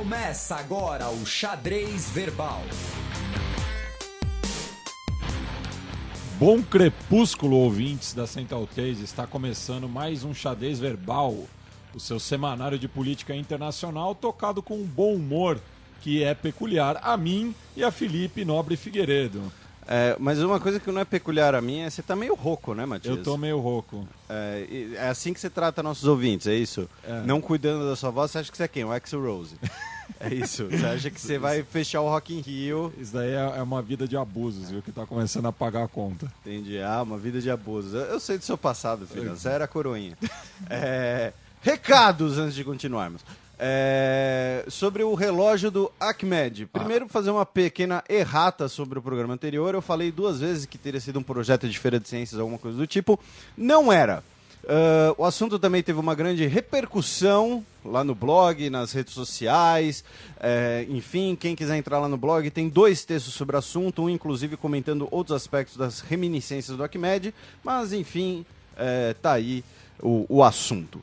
Começa agora o Xadrez Verbal. Bom crepúsculo, ouvintes da Central 3. Está começando mais um Xadrez Verbal, o seu semanário de política internacional tocado com um bom humor que é peculiar a mim e a Felipe Nobre Figueiredo. Mas uma coisa que não é peculiar a mim é você tá meio rouco, né, Matias? Eu tô meio rouco. É assim que você trata nossos ouvintes, é isso? Não cuidando da sua voz, você acha que você é quem? O Axl Rose. É isso. Você acha que você vai fechar o Rock in Rio. Isso daí é uma vida de abusos, viu? Que tá começando a pagar a conta. Entendi. Uma vida de abusos. Eu sei do seu passado, filho. Você era a coroinha. Recados antes de continuarmos. Sobre o relógio do Ahmed. Primeiro, fazer uma pequena errata sobre o programa anterior. Eu falei 2 vezes que teria sido um projeto de feira de ciências, alguma coisa do tipo. Não era. O assunto também teve uma grande repercussão lá no blog, nas redes sociais. Enfim, quem quiser entrar lá no blog, tem 2 textos sobre o assunto, um inclusive comentando outros aspectos das reminiscências do Ahmed. Mas, enfim, tá aí o assunto.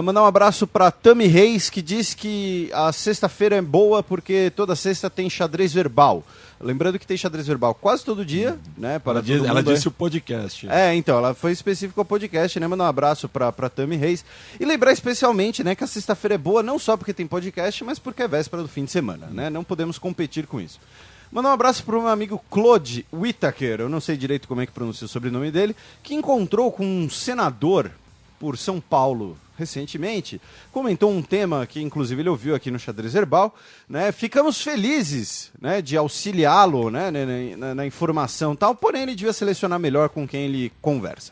Mandar um abraço para Tami Reis, que diz que a sexta-feira é boa porque toda sexta tem xadrez verbal. Lembrando que tem xadrez verbal quase todo dia, né? Ela disse o podcast. Então, ela foi específica ao podcast, né? Mandar um abraço pra Tami Reis. E lembrar especialmente, né, que a sexta-feira é boa não só porque tem podcast, mas porque é véspera do fim de semana, né? Não podemos competir com isso. Mandar um abraço para o meu amigo Claude Whittaker, eu não sei direito como é que pronuncia o sobrenome dele, que encontrou com um senador por São Paulo recentemente, comentou um tema que inclusive ele ouviu aqui no Xadrez Verbal, né? Ficamos felizes, né, de auxiliá-lo, né, na informação e tal, porém ele devia selecionar melhor com quem ele conversa.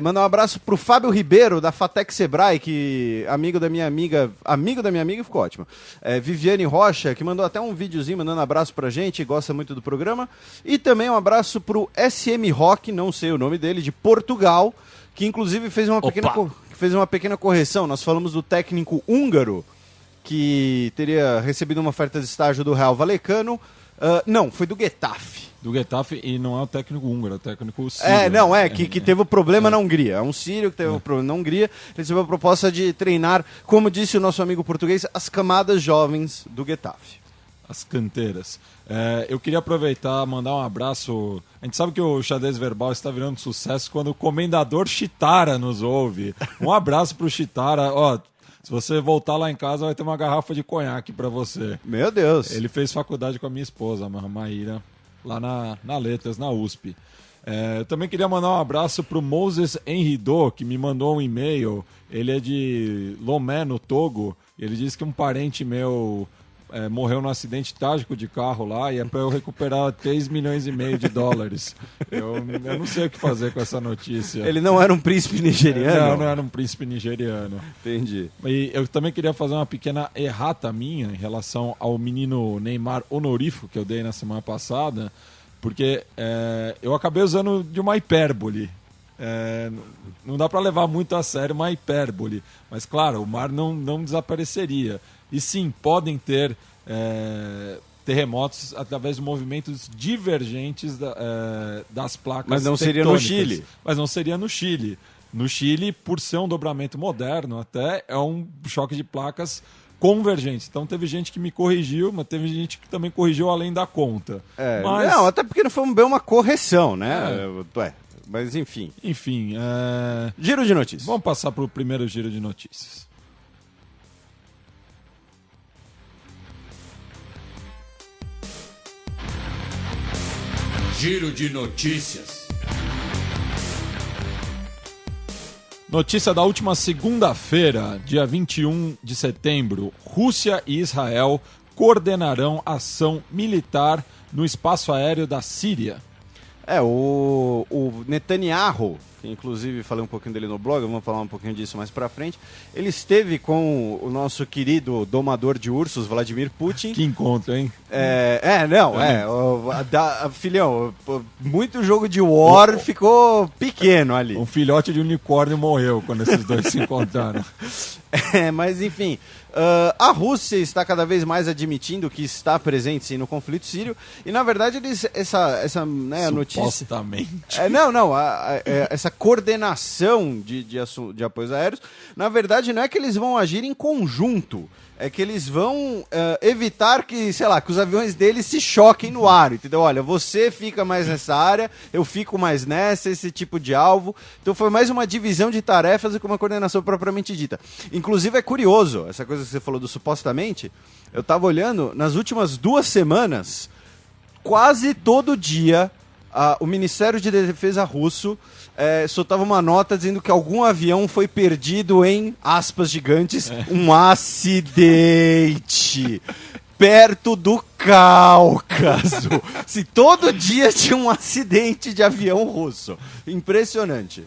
Mandar um abraço pro Fábio Ribeiro, da Fatec Sebrae, que amigo da minha amiga, ficou ótimo. Viviane Rocha, que mandou até um videozinho mandando abraço pra gente, gosta muito do programa. E também um abraço pro SM Rock, não sei o nome dele, de Portugal, que inclusive fez uma pequena correção. Nós falamos do técnico húngaro, que teria recebido uma oferta de estágio do Real Vallecano. Não, foi do Getafe. Do Getafe, e não é o técnico húngaro, é o técnico sírio. Que teve o problema na Hungria. É um sírio que teve o problema na Hungria. Ele recebeu a proposta de treinar, como disse o nosso amigo português, as camadas jovens do Getafe. As canteiras. Eu queria aproveitar, mandar um abraço. A gente sabe que o Xadrez Verbal está virando sucesso quando o comendador Chitara nos ouve. Um abraço pro Chitara. Se você voltar lá em casa, vai ter uma garrafa de conhaque para você. Meu Deus! Ele fez faculdade com a minha esposa, a Maíra, lá na Letras, na USP. Eu também queria mandar um abraço pro Moses Henrido, que me mandou um e-mail. Ele é de Lomé, no Togo. Ele disse que um parente meu morreu num acidente trágico de carro lá e é para eu recuperar 3,5 milhões de dólares. Eu não sei o que fazer com essa notícia. Ele não era um príncipe nigeriano? Não era um príncipe nigeriano. Entendi. E eu também queria fazer uma pequena errata minha em relação ao menino Neymar honorífico que eu dei na semana passada, porque eu acabei usando de uma hipérbole. Não dá para levar muito a sério uma hipérbole, mas claro, o mar não desapareceria. E sim, podem ter terremotos através de movimentos divergentes das placas Mas não tectônicas. Seria no Chile. Mas não seria no Chile. No Chile, por ser um dobramento moderno, até é um choque de placas convergentes. Então teve gente que me corrigiu, mas teve gente que também corrigiu além da conta. Não, até porque não foi bem uma correção, né? Mas enfim. Giro de notícias. Vamos passar para o primeiro giro de notícias. Giro de notícias. Notícia da última segunda-feira, dia 21 de setembro. Rússia e Israel coordenarão ação militar no espaço aéreo da Síria. O Netanyahu, que inclusive falei um pouquinho dele no blog, vamos falar um pouquinho disso mais pra frente, ele esteve com o nosso querido domador de ursos, Vladimir Putin. Que encontro, hein? Filhão, muito jogo de War ficou pequeno ali. Um filhote de unicórnio morreu quando esses dois se encontraram. Mas enfim, a Rússia está cada vez mais admitindo que está presente sim no conflito sírio e na verdade essa né, notícia... Supostamente. Essa coordenação de apoios aéreos, na verdade não é que eles vão agir em conjunto, é que eles vão evitar que, sei lá, que os aviões deles se choquem no ar, entendeu? Olha, você fica mais nessa área, eu fico mais nessa, esse tipo de alvo. Então foi mais uma divisão de tarefas do que uma coordenação propriamente dita. Inclusive é curioso, essa coisa que você falou do supostamente, eu tava olhando, nas últimas 2 semanas, quase todo dia, o Ministério de Defesa russo soltava uma nota dizendo que algum avião foi perdido em, aspas gigantes, um acidente perto do Cáucaso. Se todo dia tinha um acidente de avião russo. Impressionante.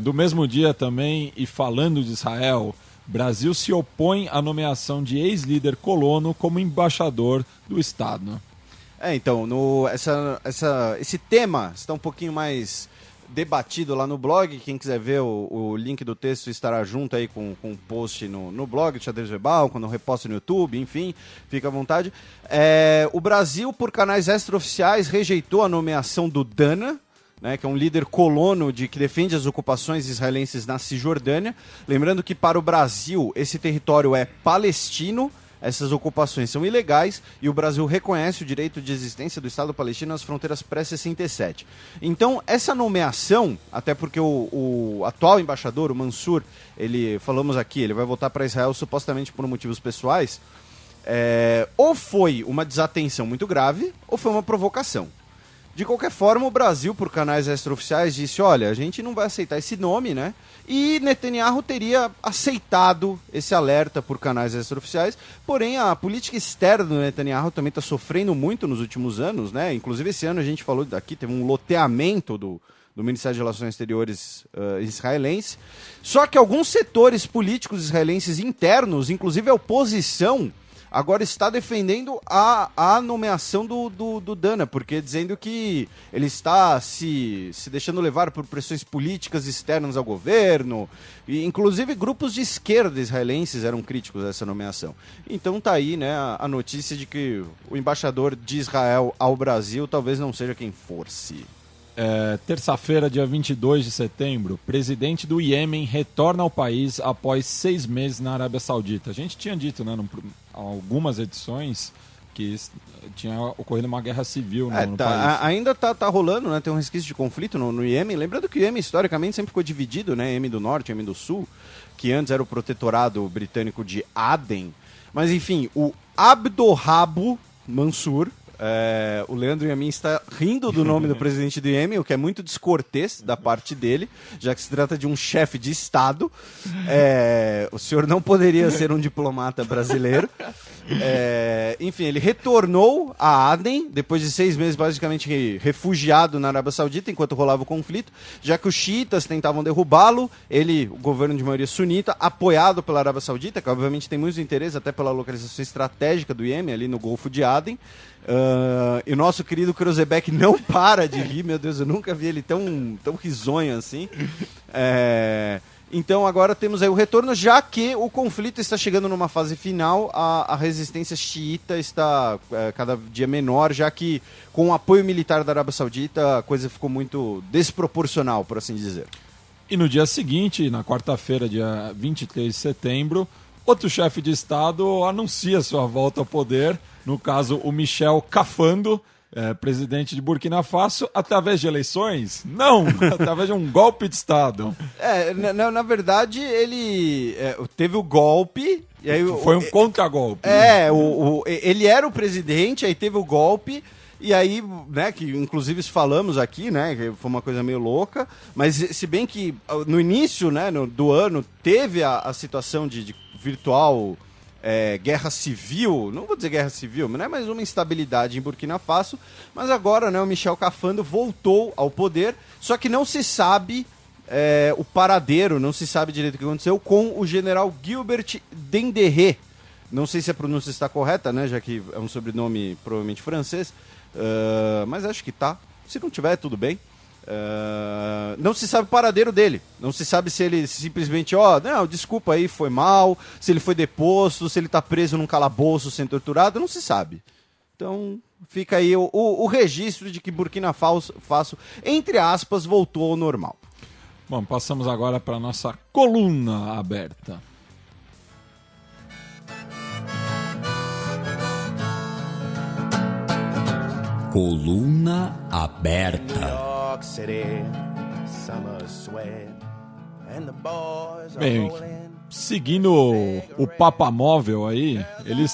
Do mesmo dia também, e falando de Israel, Brasil se opõe à nomeação de ex-líder colono como embaixador do Estado. Então, esse tema está um pouquinho mais debatido lá no blog. Quem quiser ver o link do texto estará junto aí com o post no blog do Xadrez Verbal, quando eu reposto no YouTube, enfim, fica à vontade. O Brasil, por canais extraoficiais, rejeitou a nomeação do Dana, né, que é um líder colono que defende as ocupações israelenses na Cisjordânia. Lembrando que para o Brasil esse território é palestino, essas ocupações são ilegais e o Brasil reconhece o direito de existência do Estado palestino nas fronteiras pré-67. Então, essa nomeação, até porque o atual embaixador, o Mansur, falamos aqui, ele vai voltar para Israel supostamente por motivos pessoais, ou foi uma desatenção muito grave, ou foi uma provocação. De qualquer forma, o Brasil, por canais extraoficiais, disse, olha, a gente não vai aceitar esse nome, né? E Netanyahu teria aceitado esse alerta por canais extraoficiais, porém a política externa do Netanyahu também está sofrendo muito nos últimos anos, né? Inclusive esse ano a gente falou daqui, teve um loteamento do Ministério de Relações Exteriores israelense. Só que alguns setores políticos israelenses internos, inclusive a oposição, agora está defendendo a nomeação do Dana, porque dizendo que ele está se deixando levar por pressões políticas externas ao governo, e inclusive grupos de esquerda israelenses eram críticos a essa nomeação. Então tá aí, né, a notícia de que o embaixador de Israel ao Brasil talvez não seja quem fosse. Terça-feira, dia 22 de setembro, presidente do Iêmen retorna ao país após 6 meses na Arábia Saudita. A gente tinha dito, né, algumas edições, que tinha ocorrido uma guerra civil no país. Ainda tá rolando, né? Tem um resquício de conflito no Iêmen. Lembrando que o Iêmen, historicamente, sempre ficou dividido, né? Iêmen do Norte e Iêmen do Sul, que antes era o protetorado britânico de Aden. Mas, enfim, o Abdorrabo Mansur, o Leandro e a mim está rindo do nome do presidente do Iêmen, o que é muito descortês da parte dele, já que se trata de um chefe de Estado. O senhor não poderia ser um diplomata brasileiro. Enfim, ele retornou a Aden, depois de 6 meses basicamente refugiado na Arábia Saudita, enquanto rolava o conflito, já que os xiitas tentavam derrubá-lo, o governo de maioria sunita, apoiado pela Arábia Saudita, que obviamente tem muitos interesses até pela localização estratégica do Iêmen, ali no Golfo de Aden. E o nosso querido Krozebek não para de rir, meu Deus, eu nunca vi ele tão risonho assim. Então agora temos aí o retorno, já que o conflito está chegando numa fase final, a resistência xiita está cada dia menor, já que com o apoio militar da Arábia Saudita a coisa ficou muito desproporcional, por assim dizer. E no dia seguinte, na quarta-feira, dia 23 de setembro, outro chefe de Estado anuncia sua volta ao poder, no caso o Michel Cafando, presidente de Burkina Faso, através de eleições? Não, através de um golpe de Estado. Na verdade, ele teve o golpe. E aí, foi um contragolpe. Ele era o presidente, aí teve o golpe. E aí, né, que inclusive falamos aqui, né, que foi uma coisa meio louca, mas se bem que no início, né, do ano, teve a situação de virtual guerra civil, não vou dizer guerra civil, mas não é mais uma instabilidade em Burkina Faso, mas agora, né, o Michel Cafando voltou ao poder, só que não se sabe o paradeiro, não se sabe direito o que aconteceu com o general Gilbert Denderé. Não sei se a pronúncia está correta, né, já que é um sobrenome provavelmente francês, mas acho que tá. Se não tiver, tudo bem. Não se sabe o paradeiro dele. Não se sabe se ele simplesmente, não, desculpa aí, foi mal, se ele foi deposto, se ele tá preso num calabouço sendo torturado, não se sabe. Então, fica aí o registro de que Burkina Faso, entre aspas, voltou ao normal. Bom, passamos agora para nossa coluna aberta. Coluna aberta. Bem, seguindo o Papa Móvel aí, ele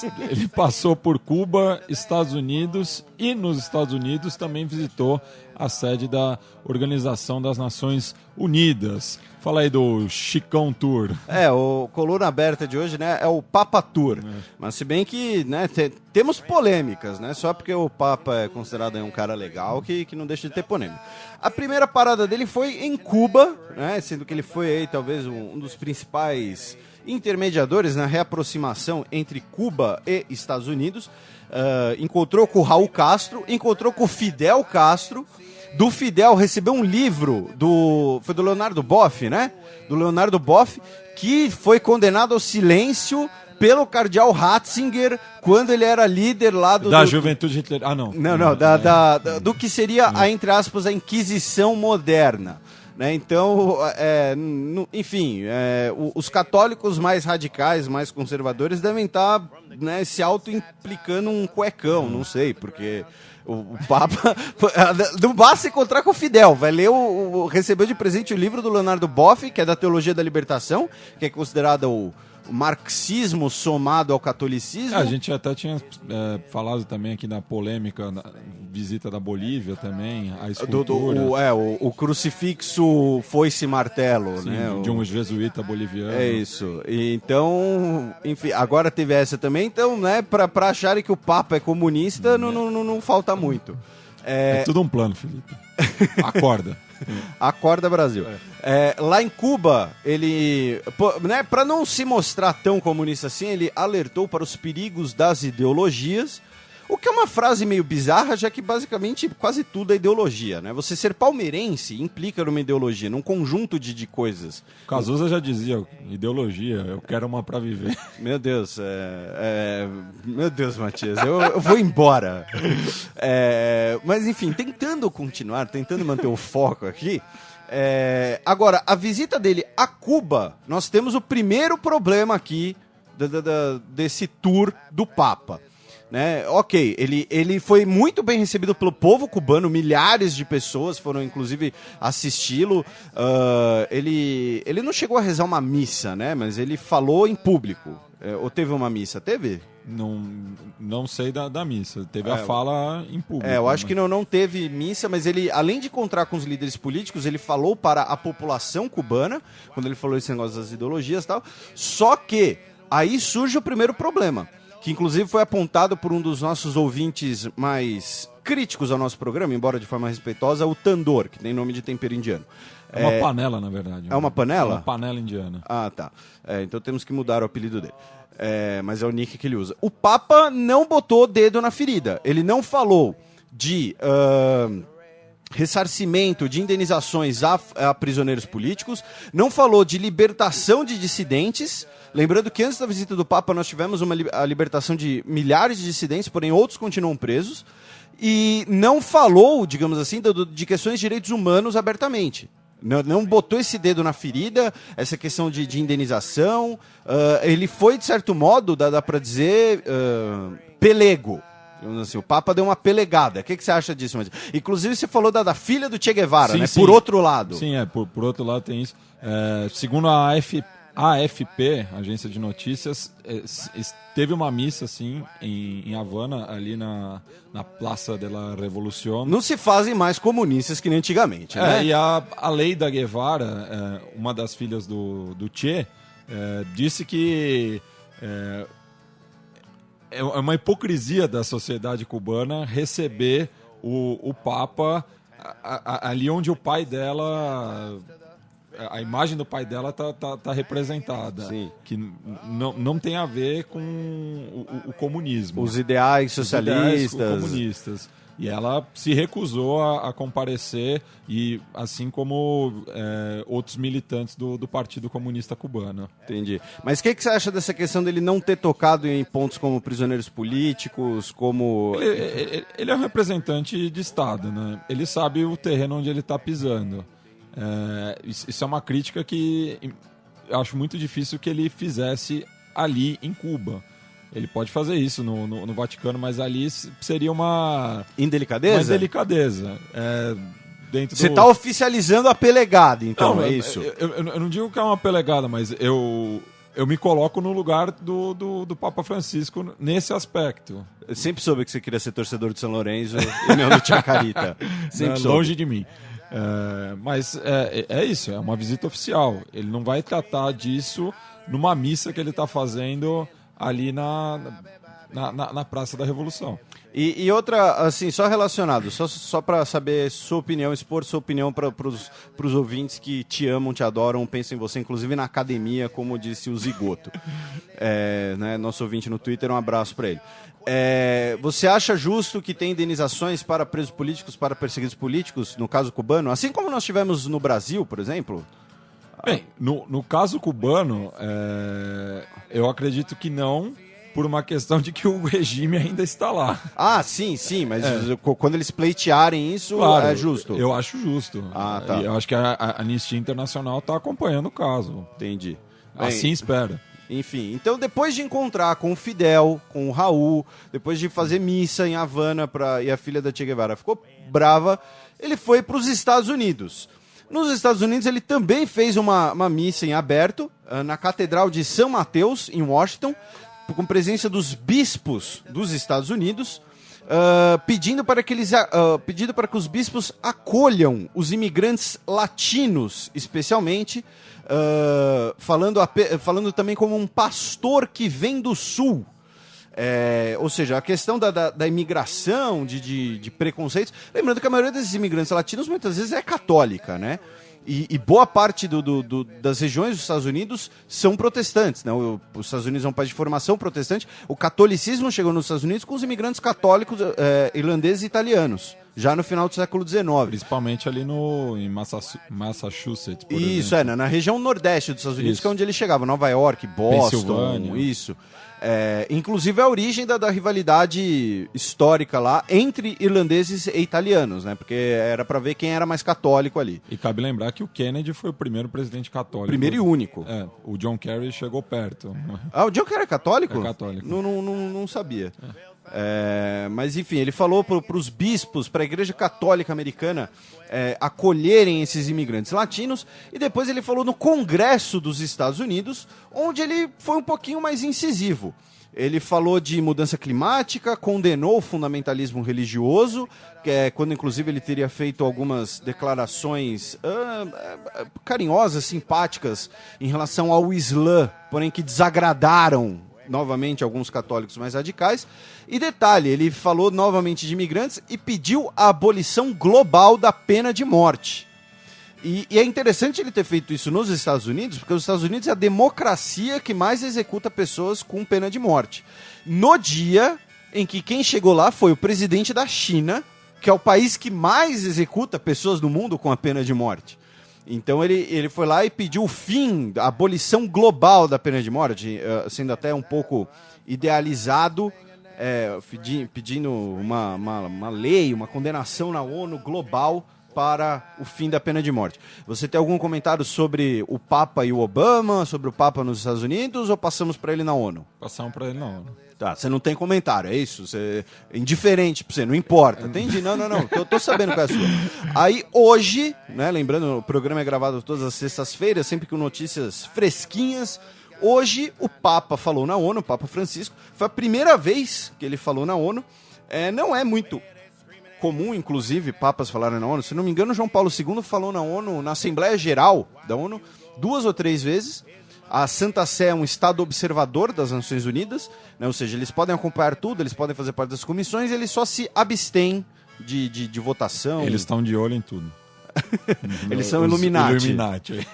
passou por Cuba, Estados Unidos e nos Estados Unidos também visitou a sede da Organização das Nações Unidas. Fala aí do Chicão Tour. O coluna aberta de hoje, né, é o Papa Tour. Mas se bem que, né, temos polêmicas, né, só porque o Papa é considerado um cara legal que não deixa de ter polêmica. A primeira parada dele foi em Cuba, né, sendo que ele foi aí talvez um dos principais intermediadores na reaproximação entre Cuba e Estados Unidos. Encontrou com o Raul Castro, encontrou com o Fidel Castro. Do Fidel recebeu um livro foi do Leonardo Boff, né? Do Leonardo Boff, que foi condenado ao silêncio pelo cardeal Ratzinger quando ele era líder lá da Juventude Hitler. Ah, não. Não, do que seria, entre aspas, a Inquisição moderna. Né? Então, enfim, os católicos mais radicais, mais conservadores, devem estar, né, se auto-implicando um cuecão, não sei, porque o Papa não basta encontrar com o Fidel, vai ler recebeu de presente o livro do Leonardo Boff, que é da Teologia da Libertação, que é considerado o marxismo somado ao catolicismo. A gente até tinha falado também aqui na polêmica, na visita da Bolívia também, a escultura. O crucifixo foice martelo, sim, né? De um jesuíta boliviano. É isso. E então, enfim, agora teve essa também, então, né, pra acharem que o Papa é comunista, não falta muito. É tudo um plano, Felipe. Acorda. Acorda, Brasil. Lá em Cuba, ele, né, para não se mostrar tão comunista assim, ele alertou para os perigos das ideologias, o que é uma frase meio bizarra, já que basicamente quase tudo é ideologia, né? Você ser palmeirense implica numa ideologia, num conjunto de coisas. Cazuza já dizia, ideologia, eu quero uma pra viver. Meu Deus, meu Deus, Matias, eu vou embora. Mas enfim, tentando manter o foco aqui. Agora, a visita dele a Cuba, nós temos o primeiro problema aqui desse tour do Papa. Né? Ok, ele foi muito bem recebido pelo povo cubano, milhares de pessoas foram inclusive assisti-lo. Ele não chegou a rezar uma missa, né? Mas ele falou em público. Ou teve uma missa? Teve? Não sei da missa. Teve a fala em público. Eu acho que não teve missa, mas ele, além de encontrar com os líderes políticos, ele falou para a população cubana, quando ele falou esse negócio das ideologias e tal. Só que aí surge o primeiro problema, que inclusive foi apontado por um dos nossos ouvintes mais críticos ao nosso programa, embora de forma respeitosa, o Tandor, que tem nome de tempero indiano. É uma panela, na verdade. É uma panela? É uma panela indiana. Ah, tá. Então temos que mudar o apelido dele. Mas é o nick que ele usa. O Papa não botou o dedo na ferida. Ele não falou de ressarcimento, de indenizações a prisioneiros políticos, não falou de libertação de dissidentes. Lembrando que antes da visita do Papa nós tivemos a libertação de milhares de dissidentes, porém outros continuam presos. E não falou, digamos assim, de questões de direitos humanos abertamente. Não botou esse dedo na ferida, essa questão de indenização. Ele foi, de certo modo, dá pra dizer, pelego. Assim, o Papa deu uma pelegada. O que você acha disso? Inclusive, você falou da filha do Che Guevara, sim, né? Sim. Por outro lado. Sim, por outro lado tem isso. Segundo a AFP, Agência de Notícias, teve uma missa, assim, em Havana, ali na Praça de la Revolución. Não se fazem mais comunistas que nem antigamente, né? E a Leida Guevara, uma das filhas do Che, disse que é uma hipocrisia da sociedade cubana receber o Papa ali onde o pai dela... A imagem do pai dela tá representada. Sim. Que não tem a ver com o comunismo. Os ideais socialistas. Os ideais comunistas. E ela se recusou a comparecer, e assim como outros militantes do Partido Comunista Cubano. Entendi. Mas o que você acha dessa questão dele não ter tocado em pontos como prisioneiros políticos, como... Ele é um representante de Estado, né? Ele sabe o terreno onde ele está pisando. Isso é uma crítica que eu acho muito difícil que ele fizesse ali em Cuba. Ele pode fazer isso no Vaticano, mas ali seria uma... Indelicadeza? Uma delicadeza. Você está oficializando a pelegada, então, não, é isso? Eu não digo que é uma pelegada, mas eu me coloco no lugar do Papa Francisco nesse aspecto. Eu sempre soube que você queria ser torcedor de São Lourenço e não do Chacarita. Sempre soube. Longe de mim. Mas é isso, é uma visita oficial. Ele não vai tratar disso numa missa que ele está fazendo ali na Praça da Revolução. E outra, assim, só relacionado, só para saber sua opinião, expor sua opinião para os ouvintes que te amam, te adoram, pensam em você, inclusive na academia, como disse o Zigoto. Né, nosso ouvinte no Twitter, um abraço para ele. Você acha justo que tem indenizações para presos políticos, para perseguidos políticos, no caso cubano, assim como nós tivemos no Brasil, por exemplo? Bem, no caso cubano, eu acredito que não, por uma questão de que o regime ainda está lá. Ah, sim, mas quando eles pleitearem isso, claro, é justo. Eu acho justo. Ah, tá. Eu acho que a Anistia Internacional está acompanhando o caso. Entendi. Assim espera. Enfim, então depois de encontrar com o Fidel, com o Raul, depois de fazer missa em Havana e a filha da Che Guevara ficou brava, ele foi para os Estados Unidos. Nos Estados Unidos ele também fez uma missa em aberto, na Catedral de São Mateus, em Washington, com presença dos bispos dos Estados Unidos, pedindo para que os bispos acolham os imigrantes latinos, especialmente, falando também como um pastor que vem do Sul. Ou seja, a questão da imigração, de preconceitos. Lembrando que a maioria desses imigrantes latinos muitas vezes é católica, né? E boa parte das regiões dos Estados Unidos são protestantes, né? Os Estados Unidos é um país de formação protestante. O catolicismo chegou nos Estados Unidos com os imigrantes católicos irlandeses e italianos, já no final do século XIX. Principalmente ali em Massachusetts, por isso, exemplo. na região nordeste dos Estados Unidos, isso. Que é onde ele chegava, Nova York, Boston, Pensilvânia. Isso. Inclusive a origem da rivalidade histórica lá entre irlandeses e italianos, né? Porque era para ver quem era mais católico ali. E cabe lembrar que o Kennedy foi o primeiro presidente católico. Primeiro e único. O John Kerry chegou perto. O John Kerry é católico? É católico. Não sabia. Mas enfim, ele falou para os bispos, para a Igreja Católica Americana acolherem esses imigrantes latinos, e depois ele falou no Congresso dos Estados Unidos, onde ele foi um pouquinho mais incisivo. Ele falou de mudança climática, condenou o fundamentalismo religioso, quando inclusive ele teria feito algumas declarações carinhosas, simpáticas em relação ao Islã, porém que desagradaram novamente alguns católicos mais radicais. E detalhe, ele falou novamente de imigrantes e pediu a abolição global da pena de morte. E é interessante ele ter feito isso nos Estados Unidos, porque os Estados Unidos é a democracia que mais executa pessoas com pena de morte. No dia em que quem chegou lá foi o presidente da China, que é o país que mais executa pessoas no mundo com a pena de morte. Então ele foi lá e pediu o fim, a abolição global da pena de morte, sendo até um pouco idealizado, pedindo uma lei, uma condenação na ONU global para o fim da pena de morte. Você tem algum comentário sobre o Papa e o Obama, sobre o Papa nos Estados Unidos, ou passamos para ele na ONU? Passamos para ele na ONU. Tá, você não tem comentário, é isso? Você é indiferente pra você, não importa. Entendi, não. Tô sabendo qual é a sua. Aí hoje, né, lembrando, o programa é gravado todas as sextas-feiras, sempre com notícias fresquinhas. Hoje o Papa falou na ONU, o Papa Francisco, foi a primeira vez que ele falou na ONU. Não é muito comum, inclusive, papas falarem na ONU. Se não me engano, João Paulo II falou na ONU, na Assembleia Geral da ONU, 2 ou 3 vezes. A Santa Sé é um estado observador das Nações Unidas, né? Ou seja, eles podem acompanhar tudo, eles podem fazer parte das comissões, eles só se abstêm de votação. Eles estão de olho em tudo. Eles são Illuminati. Illuminati.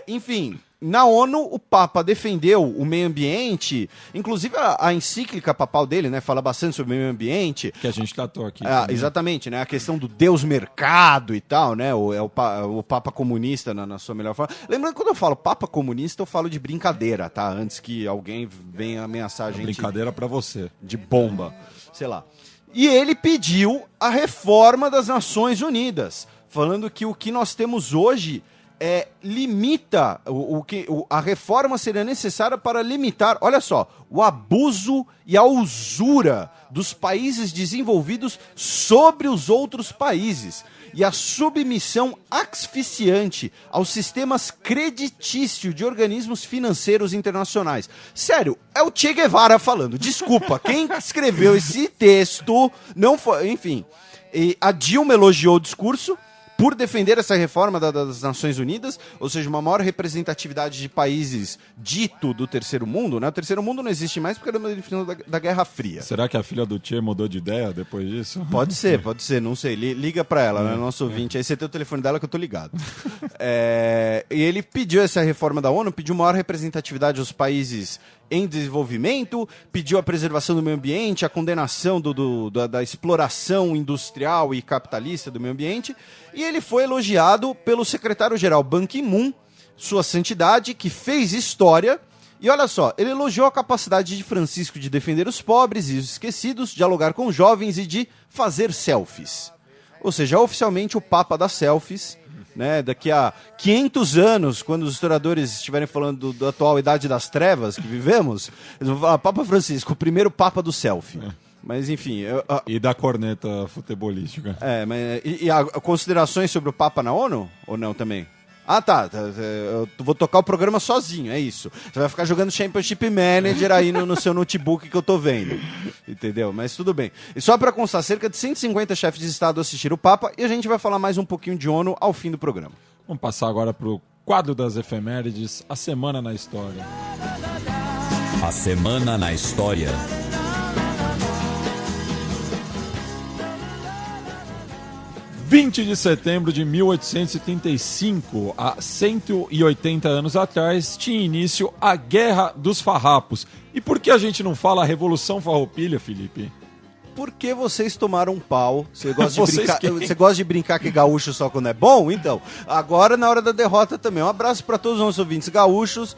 Enfim, na ONU, o Papa defendeu o meio ambiente, inclusive a encíclica papal dele, né, fala bastante sobre o meio ambiente. Que a gente tratou aqui. Exatamente, né, a questão do Deus mercado e tal, né, o Papa comunista na sua melhor forma. Lembrando que quando eu falo Papa comunista, eu falo de brincadeira, tá? Antes que alguém venha ameaçar a gente. Brincadeira pra você. De bomba, sei lá. E ele pediu a reforma das Nações Unidas, falando que o que nós temos hoje limita, a reforma seria necessária para limitar, olha só, o abuso e a usura dos países desenvolvidos sobre os outros países e a submissão asfixiante aos sistemas creditícios de organismos financeiros internacionais. Sério, é o Che Guevara falando. Desculpa, quem escreveu esse texto não foi... Enfim, a Dilma elogiou o discurso por defender essa reforma das Nações Unidas, ou seja, uma maior representatividade de países dito do terceiro mundo, né? O terceiro mundo não existe mais porque era uma definição da Guerra Fria. Será que a filha do Che mudou de ideia depois disso? Pode ser, não sei. Liga pra ela, né? Nosso ouvinte. Aí você tem o telefone dela que eu tô ligado. E ele pediu essa reforma da ONU, pediu maior representatividade aos países em desenvolvimento, pediu a preservação do meio ambiente, a condenação da exploração industrial e capitalista do meio ambiente, e ele foi elogiado pelo secretário-geral Ban Ki-moon, sua santidade, que fez história, e olha só, ele elogiou a capacidade de Francisco de defender os pobres e os esquecidos, dialogar com jovens e de fazer selfies. Ou seja, oficialmente o Papa das selfies, né, daqui a 500 anos, quando os historiadores estiverem falando da atual idade das trevas que vivemos, eles vão falar Papa Francisco, o primeiro Papa do selfie. Mas enfim... E da corneta futebolística. E considerações sobre o Papa na ONU? Ou não também? Ah, tá. Eu vou tocar o programa sozinho, é isso. Você vai ficar jogando Championship Manager aí no seu notebook que eu tô vendo. Entendeu? Mas tudo bem. E só para constar, cerca de 150 chefes de Estado assistiram o Papa e a gente vai falar mais um pouquinho de ONU ao fim do programa. Vamos passar agora pro quadro das efemérides, a Semana na História. A Semana na História. 20 de setembro de 1835, há 180 anos atrás, tinha início a Guerra dos Farrapos. E por que a gente não fala Revolução Farroupilha, Felipe? Porque vocês tomaram um pau. Você gosta de brincar que gaúcho só quando é bom? Então, agora na hora da derrota também. Um abraço para todos os nossos ouvintes gaúchos.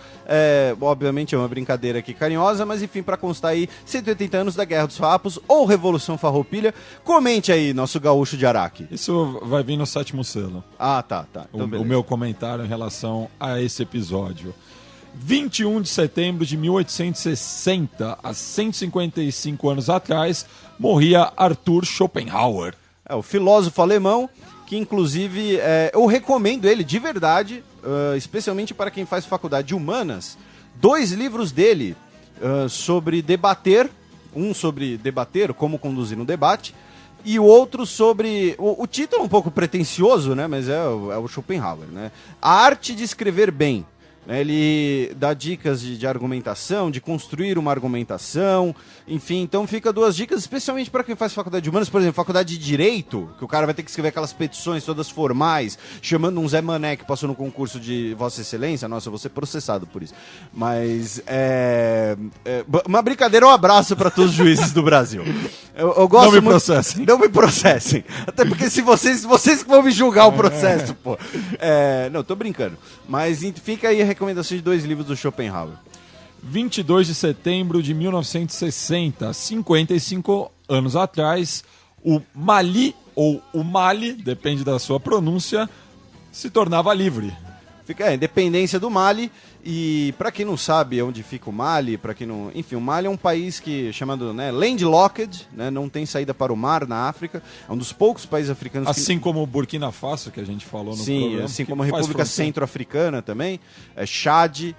Obviamente é uma brincadeira aqui carinhosa, mas enfim, para constar aí, 180 anos da Guerra dos Farrapos ou Revolução Farroupilha. Comente aí, nosso gaúcho de Araque. Isso vai vir no 7º selo. Ah, tá. Então, o meu comentário em relação a esse episódio. 21 de setembro de 1860, há 155 anos atrás, morria Arthur Schopenhauer. O filósofo alemão, que inclusive eu recomendo ele de verdade, especialmente para quem faz faculdade de humanas, 2 livros dele sobre debater, um sobre debater, como conduzir um debate, e o outro sobre... O título é um pouco pretensioso, né? Mas é o Schopenhauer, né? A arte de escrever bem. Ele dá dicas de argumentação, de construir uma argumentação, enfim, então fica 2 dicas, especialmente para quem faz faculdade de humanas, por exemplo, faculdade de direito, que o cara vai ter que escrever aquelas petições todas formais, chamando um Zé Mané que passou no concurso de Vossa Excelência. Nossa, eu vou ser processado por isso. Mas uma brincadeira, um abraço para todos os juízes do Brasil. Eu gosto não me processem. Não me processem. Até porque se vocês que vão me julgar o processo, pô. Não, tô brincando. Mas fica aí a recomendação de 2 livros do Schopenhauer. 22 de setembro de 1960, 55 anos atrás, o Mali, ou o Mali, depende da sua pronúncia, se tornava livre. Fica a independência do Mali. E para quem não sabe onde fica o Mali, para quem não, enfim, o Mali é um país que chamado, né, landlocked, né, não tem saída para o mar na África. É um dos poucos países africanos assim como o Burkina Faso, que a gente falou no programa. Sim, assim como a República Centro-Africana também, Chad.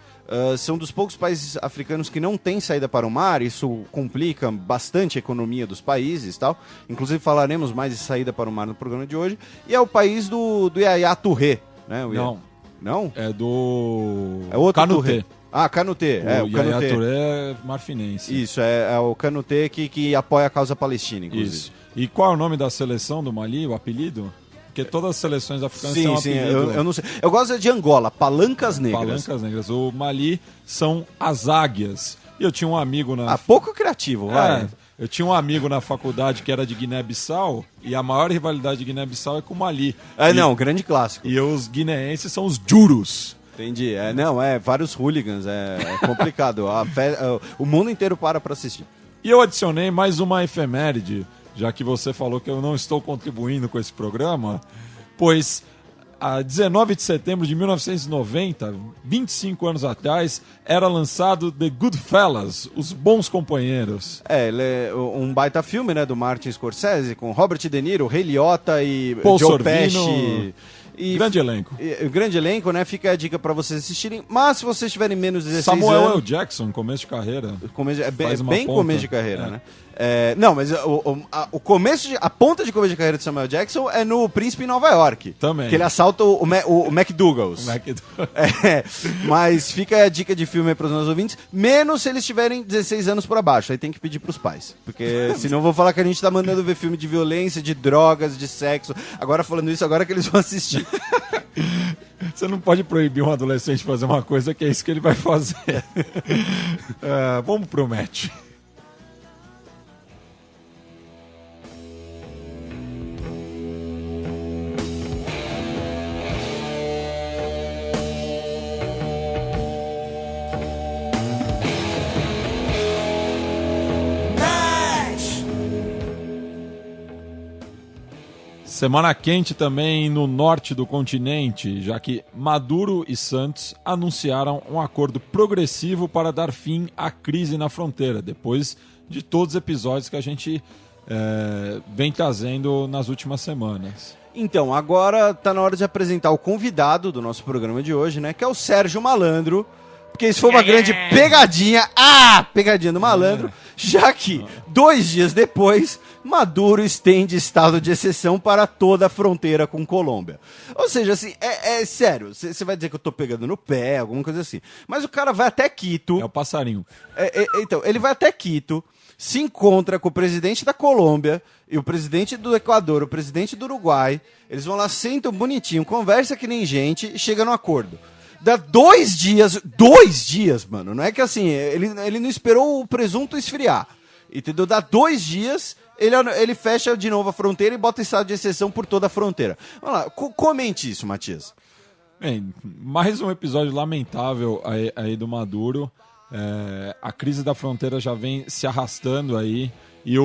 São dos poucos países africanos que não tem saída para o mar. Isso complica bastante a economia dos países e tal. Inclusive falaremos mais de saída para o mar no programa de hoje. E é o país do Yaya Touré, né? Não? É do... É outro Canutê. Touré. Ah, Canutê. O Yaya Touré é marfinense. Isso, é o Canutê que apoia a causa palestina, inclusive. Isso. E qual é o nome da seleção do Mali, o apelido? porque todas as seleções africanas têm Sim, um sim, apelido. eu não sei. Eu gosto de Angola, Palancas Negras. Palancas negras. O Mali são as águias. E eu tinha um amigo na... Pouco criativo, vai. Eu tinha um amigo na faculdade que era de Guiné-Bissau, e a maior rivalidade de Guiné-Bissau é com o Mali. Não, grande clássico. E os guineenses são os Jurus. Entendi. Vários hooligans, é complicado. O mundo inteiro para assistir. E eu adicionei mais uma efeméride, já que você falou que eu não estou contribuindo com esse programa, pois a 19 de setembro de 1990, 25 anos atrás, era lançado The Goodfellas, Os Bons Companheiros. Ele é um baita filme, né, do Martin Scorsese, com Robert De Niro, Ray Liotta e Paul Joe Sorvino. Pesci. Grande elenco. Grande elenco, né? Fica a dica pra vocês assistirem. Mas se vocês tiverem menos de 16 Samuel anos... L. Jackson, começo de carreira. É bem ponta. começo de carreira, né? Não, mas o começo a ponta de começo de carreira de Samuel Jackson é no Príncipe em Nova York. Também. Que ele assalta o McDougal's. Mas fica a dica de filme aí pros nossos ouvintes, menos se eles tiverem 16 anos pra baixo. Aí tem que pedir pros pais. Porque senão vou falar que a gente tá mandando ver filme de violência, de drogas, de sexo. Agora falando isso, agora que eles vão assistir. Você não pode proibir um adolescente de fazer uma coisa que é isso que ele vai fazer. Vamos pro match. Semana quente também no norte do continente, já que Maduro e Santos anunciaram um acordo progressivo para dar fim à crise na fronteira, depois de todos os episódios que a gente vem trazendo nas últimas semanas. Então, agora tá na hora de apresentar o convidado do nosso programa de hoje, né? Que é o Sérgio Malandro. Porque isso foi uma grande pegadinha. Pegadinha do malandro. Já que, 2 dias depois, Maduro estende estado de exceção para toda a fronteira com Colômbia. Ou seja, assim, é sério. Você vai dizer que eu tô pegando no pé, alguma coisa assim. Mas o cara vai até Quito. É o passarinho. Então, ele vai até Quito, se encontra com o presidente da Colômbia e o presidente do Equador, o presidente do Uruguai. Eles vão lá, sentam bonitinho, conversa que nem gente e chega num acordo. Dá 2 dias, mano. Não é que assim, ele não esperou o presunto esfriar. Entendeu? Dá 2 dias, ele fecha de novo a fronteira e bota estado de exceção por toda a fronteira. Vamos lá, comente isso, Matias. Bem, mais um episódio lamentável aí do Maduro. A crise da fronteira já vem se arrastando aí. E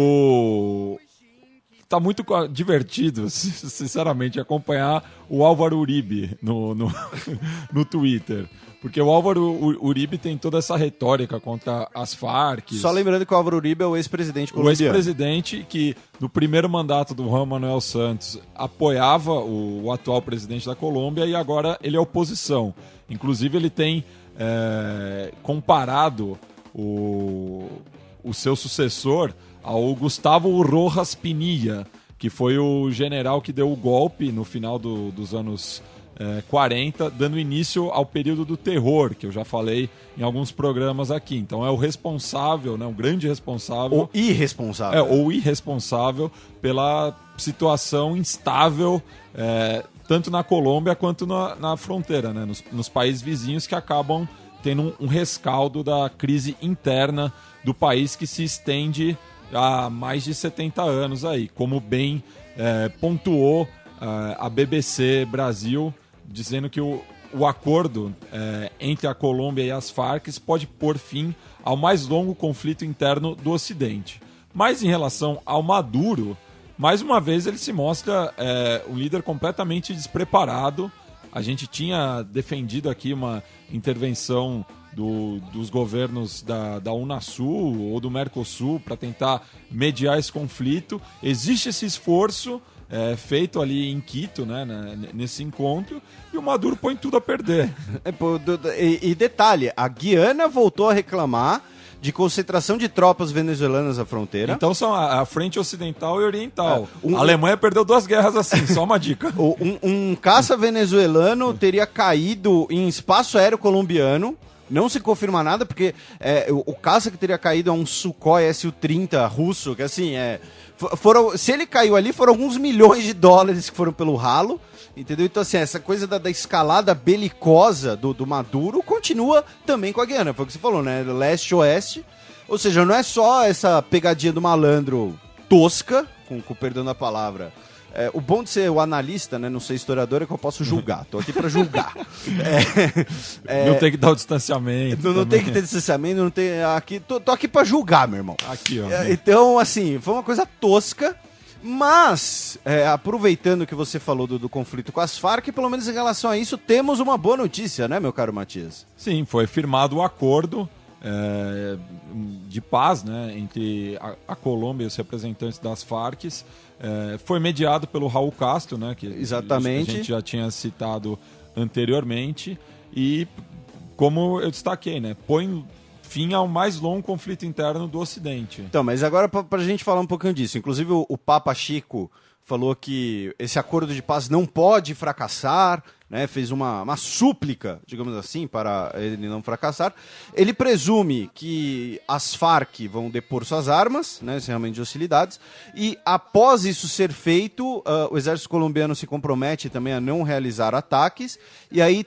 tá muito divertido, sinceramente, acompanhar o Álvaro Uribe no Twitter. Porque o Álvaro Uribe tem toda essa retórica contra as Farc. Só lembrando que o Álvaro Uribe é o ex-presidente colombiano. O ex-presidente que, no primeiro mandato do Juan Manuel Santos, apoiava o atual presidente da Colômbia e agora ele é oposição. Inclusive, ele tem comparado o seu sucessor ao Gustavo Rojas Pinilla, que foi o general que deu o golpe no final dos anos 40, dando início ao período do terror, que eu já falei em alguns programas aqui. Então é o responsável, né, um grande responsável... O irresponsável. Ou irresponsável pela situação instável, tanto na Colômbia quanto na fronteira, né, nos países vizinhos que acabam tendo um rescaldo da crise interna do país que se estende há mais de 70 anos aí, como bem pontuou a BBC Brasil, dizendo que o acordo entre a Colômbia e as Farc pode pôr fim ao mais longo conflito interno do Ocidente. Mas em relação ao Maduro, mais uma vez ele se mostra um líder completamente despreparado. A gente tinha defendido aqui uma intervenção dos governos da Unasul ou do Mercosul para tentar mediar esse conflito. Existe esse esforço feito ali em Quito, né, nesse encontro, e o Maduro põe tudo a perder. E detalhe, a Guiana voltou a reclamar de concentração de tropas venezuelanas na fronteira. Então são a frente ocidental e oriental. A Alemanha perdeu 2 guerras assim, só uma dica. Um caça venezuelano teria caído em espaço aéreo colombiano, Não se confirma nada, porque o caça que teria caído é um Sukhoi Su-30 russo, que assim, se ele caiu ali, foram alguns milhões de dólares que foram pelo ralo, entendeu? Então assim, essa coisa da escalada belicosa do Maduro continua também com a Guiana, foi o que você falou, né? Leste-oeste, ou seja, não é só essa pegadinha do malandro tosca, com perdão da palavra. O bom de ser o analista, né, não ser historiador, é que eu posso julgar. Tô aqui pra julgar. Não tem que dar o distanciamento. Não tem que ter distanciamento, não tem. Tô aqui pra julgar, meu irmão. Aqui, ó. Então, assim, foi uma coisa tosca. Mas, aproveitando que você falou do conflito com as Farc, pelo menos em relação a isso, temos uma boa notícia, né, meu caro Matias? Sim, foi firmado o acordo de paz, né, entre a Colômbia e os representantes das Farc. Foi mediado pelo Raul Castro, né, que exatamente. A gente já tinha citado anteriormente, e como eu destaquei, né, põe fim ao mais longo conflito interno do Ocidente. Então, mas agora pra gente falar um pouquinho disso, inclusive o Papa Chico falou que esse acordo de paz não pode fracassar, né, fez uma súplica, digamos assim, para ele não fracassar. Ele presume que as Farc vão depor suas armas, né, encerramento de hostilidades, e após isso ser feito, o exército colombiano se compromete também a não realizar ataques, e aí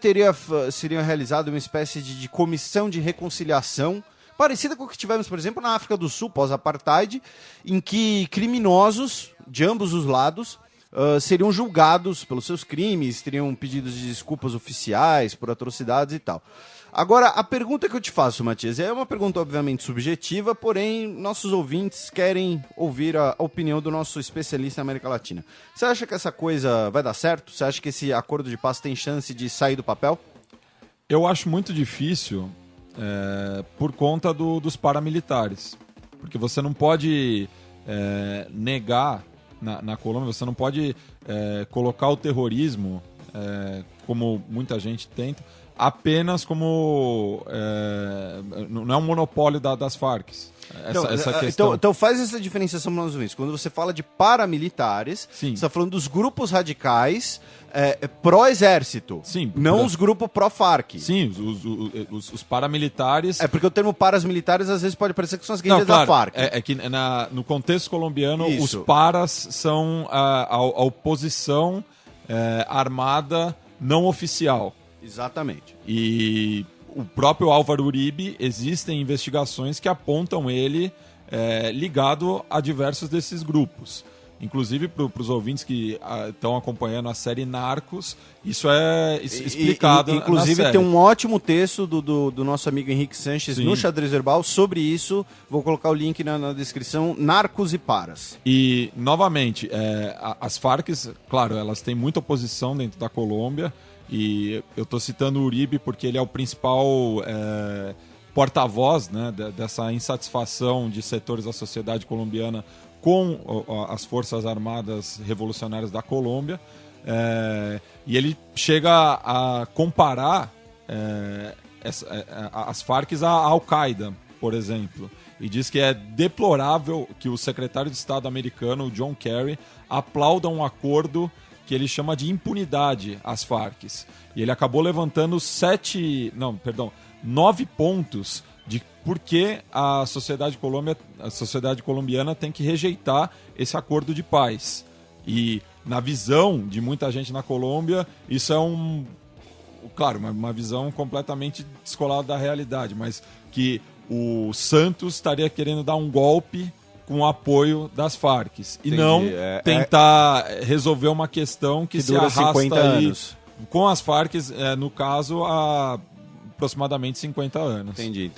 seria realizada uma espécie de comissão de reconciliação, parecida com o que tivemos, por exemplo, na África do Sul, pós-apartheid, em que criminosos de ambos os lados seriam julgados pelos seus crimes, teriam pedidos de desculpas oficiais por atrocidades e tal. Agora, a pergunta que eu te faço, Matias, é uma pergunta obviamente subjetiva, porém nossos ouvintes querem ouvir a opinião do nosso especialista em América Latina. Você acha que essa coisa vai dar certo? Você acha que esse acordo de paz tem chance de sair do papel? Eu acho muito difícil por conta dos paramilitares. Porque você não pode negar na Colômbia, você não pode colocar o terrorismo, como muita gente tenta, apenas como... não é um monopólio das Farc. Essa questão. Então faz essa diferenciação para nós ouvintes. Quando você fala de paramilitares, sim, você está falando dos grupos radicais pró-exército, sim, não os grupos pró-Farc. Sim, os paramilitares... porque o termo paramilitares às vezes pode parecer que são as guerrilhas da Farc. Que no contexto colombiano, isso, os paras são a oposição armada não oficial. Exatamente. E o próprio Álvaro Uribe, existem investigações que apontam ele ligado a diversos desses grupos. Inclusive, para os ouvintes que estão acompanhando a série Narcos, isso é explicado inclusive, na série. Tem um ótimo texto do nosso amigo Henrique Sanches, sim, no Xadrez Verbal sobre isso. Vou colocar o link na descrição. Narcos e paras. E, novamente, as Farc, claro, elas têm muita oposição dentro da Colômbia. E eu estou citando o Uribe porque ele é o principal porta-voz, né, dessa insatisfação de setores da sociedade colombiana com as Forças Armadas Revolucionárias da Colômbia. E ele chega a comparar as Farc à Al-Qaeda, por exemplo. E diz que é deplorável que o secretário de Estado americano, John Kerry, aplauda um acordo que ele chama de impunidade às Farc. E ele acabou levantando 9 pontos de por que a sociedade colombiana tem que rejeitar esse acordo de paz. E na visão de muita gente na Colômbia, isso é uma visão completamente descolada da realidade, mas que o Santos estaria querendo dar um golpe com o apoio das Farc. E entendi, não tentar resolver uma questão que se dura arrasta 50 anos. Com as Farc, no caso, há aproximadamente 50 anos. Entendi.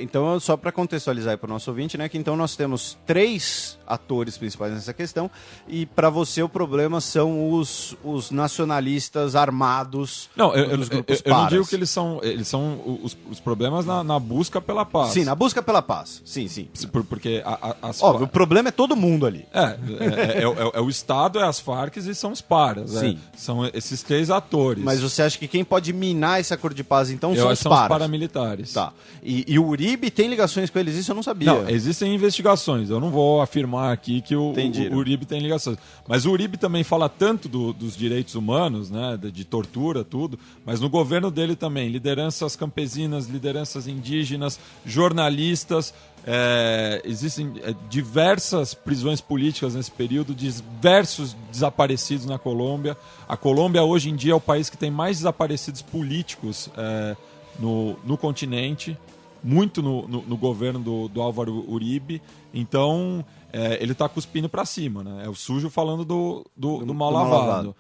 Então, só para contextualizar para o nosso ouvinte, né, que então nós temos 3 atores principais nessa questão, e para você o problema são os nacionalistas armados dos grupos eu não digo que eles são os problemas na busca pela paz. Sim, na busca pela paz. Sim. Porque óbvio, o problema é todo mundo ali. É o Estado, as Farc e são os paras. Sim. São esses 3 atores. Mas você acha que quem pode minar esse acordo de paz, então, Então Eu são acho os que são os paras. paramilitares. Tá. E o Uribe tem ligações com eles, isso eu não sabia. Não, existem investigações. Eu não vou afirmar aqui que o Uribe tem ligações. Mas o Uribe também fala tanto dos direitos humanos, né, de tortura, tudo, mas no governo dele também, lideranças campesinas, lideranças indígenas, jornalistas, existem diversas prisões políticas nesse período, diversos desaparecidos na Colômbia. A Colômbia hoje em dia é o país que tem mais desaparecidos políticos no continente, muito no governo do Álvaro Uribe. Então, ele está cuspindo para cima, né? É o sujo falando do mal lavado.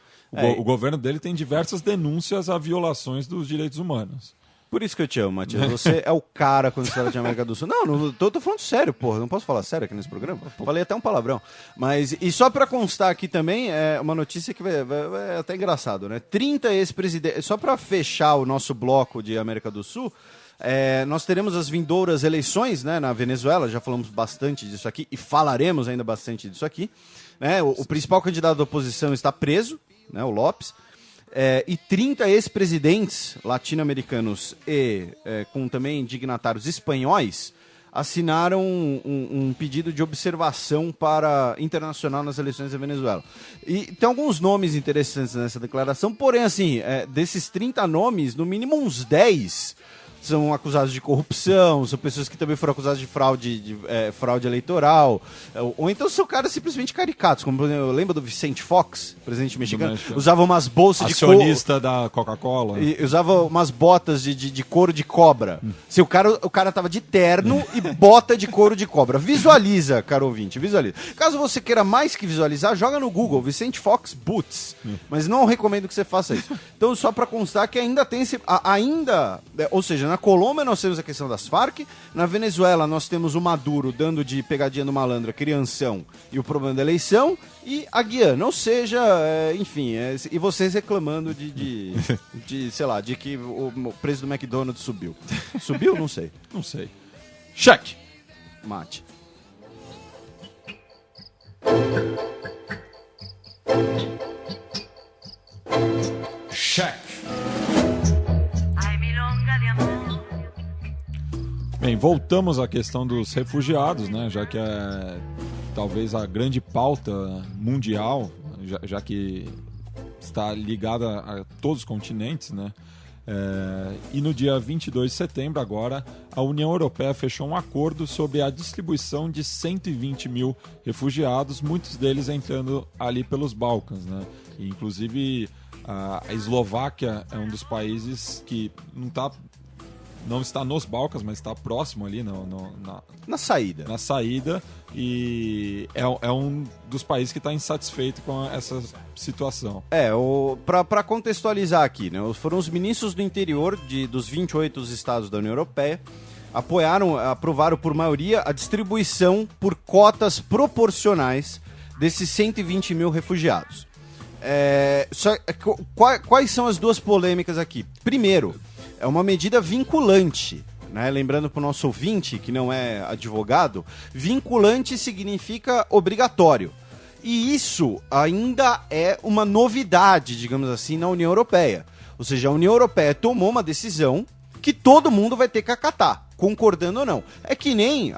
O governo dele tem diversas denúncias a violações dos direitos humanos. Por isso que eu te amo, Matias. Você é o cara quando se fala de América do Sul. Não, tô falando sério, porra. Não posso falar sério aqui nesse programa? Falei até um palavrão. Mas, e só pra constar aqui também, uma notícia que vai até engraçado, né? 30 ex-presidentes... Só pra fechar o nosso bloco de América do Sul, nós teremos as vindouras eleições, né, na Venezuela. Já falamos bastante disso aqui e falaremos ainda bastante disso aqui. Né? O principal candidato da oposição está preso, né, o Lopes. E 30 ex-presidentes latino-americanos e com também dignatários espanhóis assinaram um pedido de observação internacional nas eleições da Venezuela. E tem alguns nomes interessantes nessa declaração, porém, assim, desses 30 nomes, no mínimo uns 10 são acusados de corrupção, são pessoas que também foram acusadas de fraude eleitoral, ou então são caras simplesmente caricatos, como eu lembro do Vicente Fox, presidente mexicano, usava umas bolsas de couro... Acionista da Coca-Cola. E usava umas botas de couro de cobra. Se o cara tava de terno e bota de couro de cobra. Visualiza, caro ouvinte, visualiza. Caso você queira mais que visualizar, joga no Google, Vicente Fox Boots. Mas não recomendo que você faça isso. Então, só pra constar que ainda tem esse... ou seja, na Colômbia nós temos a questão das Farc, na Venezuela nós temos o Maduro dando de pegadinha do malandro, crianção e o problema da eleição, e a Guiana, ou seja, enfim, e vocês reclamando de sei lá, de que o preço do McDonald's subiu. Subiu? Não sei. Não sei. Cheque. Mate. Cheque. Bem, voltamos à questão dos refugiados, né? Já que é talvez a grande pauta mundial, já que está ligada a todos os continentes, né? E no dia 22 de setembro, agora, a União Europeia fechou um acordo sobre a distribuição de 120 mil refugiados, muitos deles entrando ali pelos Balcãs, né? E, inclusive, a Eslováquia é um dos países que não está nos Balcãs, mas está próximo ali na saída. Na saída, e é um dos países que está insatisfeito com essa situação. Para contextualizar aqui, né, foram os ministros do interior dos 28 estados da União Europeia, aprovaram por maioria a distribuição por cotas proporcionais desses 120 mil refugiados. Quais são as duas polêmicas aqui? Primeiro, é uma medida vinculante, né? Lembrando para o nosso ouvinte, que não é advogado, vinculante significa obrigatório. E isso ainda é uma novidade, digamos assim, na União Europeia. Ou seja, a União Europeia tomou uma decisão que todo mundo vai ter que acatar, concordando ou não. É que nem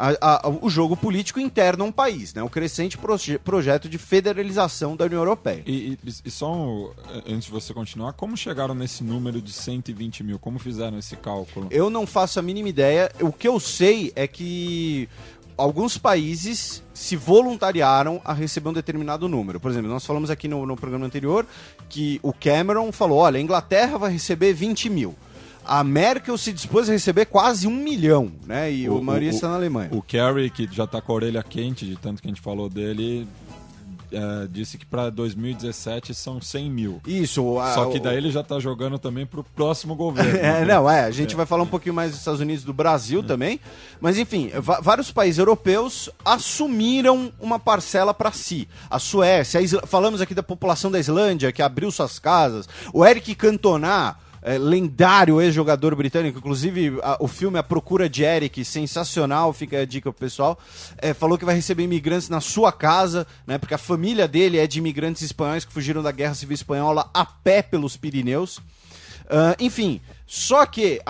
o jogo político interno a um país, né? O crescente projeto de federalização da União Europeia. E só antes de você continuar, como chegaram nesse número de 120 mil? Como fizeram esse cálculo? Eu não faço a mínima ideia. O que eu sei é que alguns países se voluntariaram a receber um determinado número. Por exemplo, nós falamos aqui no programa anterior que o Cameron falou, olha, a Inglaterra vai receber 20 mil. A Merkel se dispôs a receber quase 1 milhão, né? E a maioria está na Alemanha. O Kerry, que já está com a orelha quente de tanto que a gente falou dele, disse que para 2017 são 100 mil. Isso. Só que daí ele já está jogando também para o próximo governo. A gente vai falar um pouquinho mais dos Estados Unidos e do Brasil também. Mas enfim, vários países europeus assumiram uma parcela para si. A Suécia, falamos aqui da população da Islândia, que abriu suas casas. O Eric Cantona, lendário ex-jogador britânico, inclusive o filme A Procura de Eric, sensacional, fica a dica pro pessoal, falou que vai receber imigrantes na sua casa, né, porque a família dele é de imigrantes espanhóis que fugiram da Guerra Civil Espanhola a pé pelos Pirineus. Enfim, só que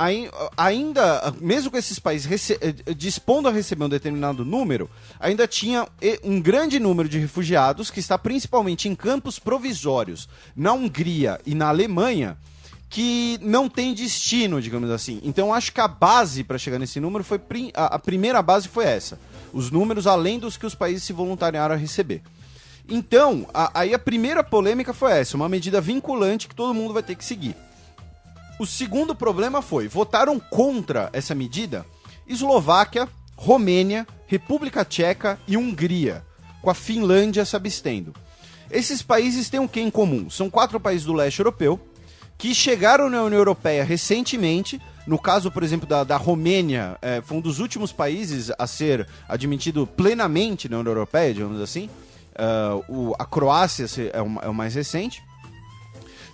ainda, mesmo com esses países dispondo a receber um determinado número, ainda tinha um grande número de refugiados que está principalmente em campos provisórios na Hungria e na Alemanha, que não tem destino, digamos assim. Então acho que a base para chegar nesse número foi a primeira base foi essa. Os números além dos que os países se voluntariaram a receber. Então, aí a primeira polêmica foi essa, uma medida vinculante que todo mundo vai ter que seguir. O segundo problema foi, votaram contra essa medida Eslováquia, Romênia, República Tcheca e Hungria, com a Finlândia se abstendo. Esses países têm o que em comum? São 4 países do leste europeu, que chegaram na União Europeia recentemente. No caso, por exemplo, da Romênia, foi um dos últimos países a ser admitido plenamente na União Europeia, digamos assim. A Croácia é o mais recente.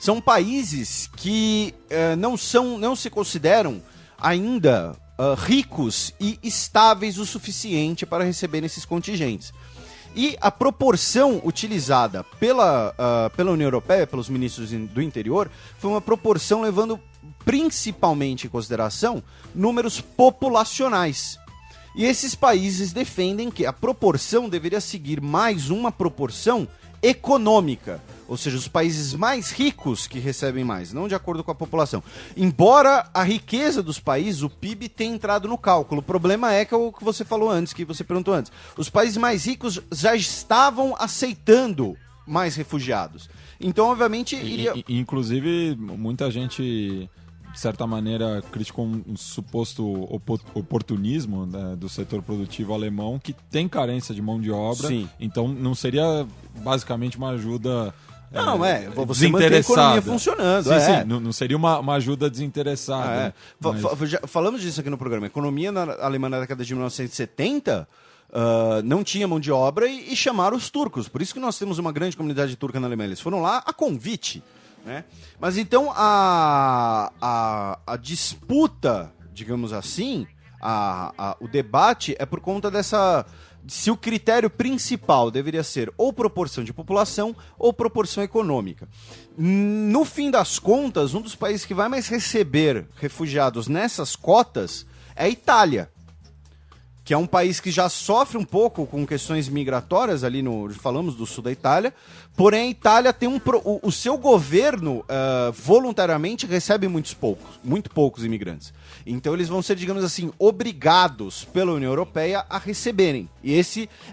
São países que não se consideram ainda ricos e estáveis o suficiente para receber esses contingentes. E a proporção utilizada pela União Europeia, pelos ministros do interior, foi uma proporção levando principalmente em consideração números populacionais. E esses países defendem que a proporção deveria seguir mais uma proporção econômica, ou seja, os países mais ricos que recebem mais, não de acordo com a população. Embora a riqueza dos países, o PIB, tenha entrado no cálculo. O problema é que é o que você falou antes, que você perguntou antes. Os países mais ricos já estavam aceitando mais refugiados. Então, obviamente, iria... Inclusive, muita gente, de certa maneira, criticou um suposto oportunismo, né, do setor produtivo alemão, que tem carência de mão de obra. Sim. Então, não seria basicamente uma ajuda... você mantém a economia funcionando. Sim, não seria uma ajuda desinteressada. Falamos disso aqui no programa. A economia alemã na década de 1970 não tinha mão de obra e chamaram os turcos. Por isso que nós temos uma grande comunidade turca na Alemanha. Eles foram lá a convite. Né? Mas então a disputa, digamos assim, o debate é por conta dessa... Se o critério principal deveria ser ou proporção de população ou proporção econômica. No fim das contas, um dos países que vai mais receber refugiados nessas cotas é a Itália, que é um país que já sofre um pouco com questões migratórias ali falamos do sul da Itália, porém a Itália tem o seu governo voluntariamente recebe muito poucos imigrantes. Então eles vão ser, digamos assim, obrigados pela União Europeia a receberem. E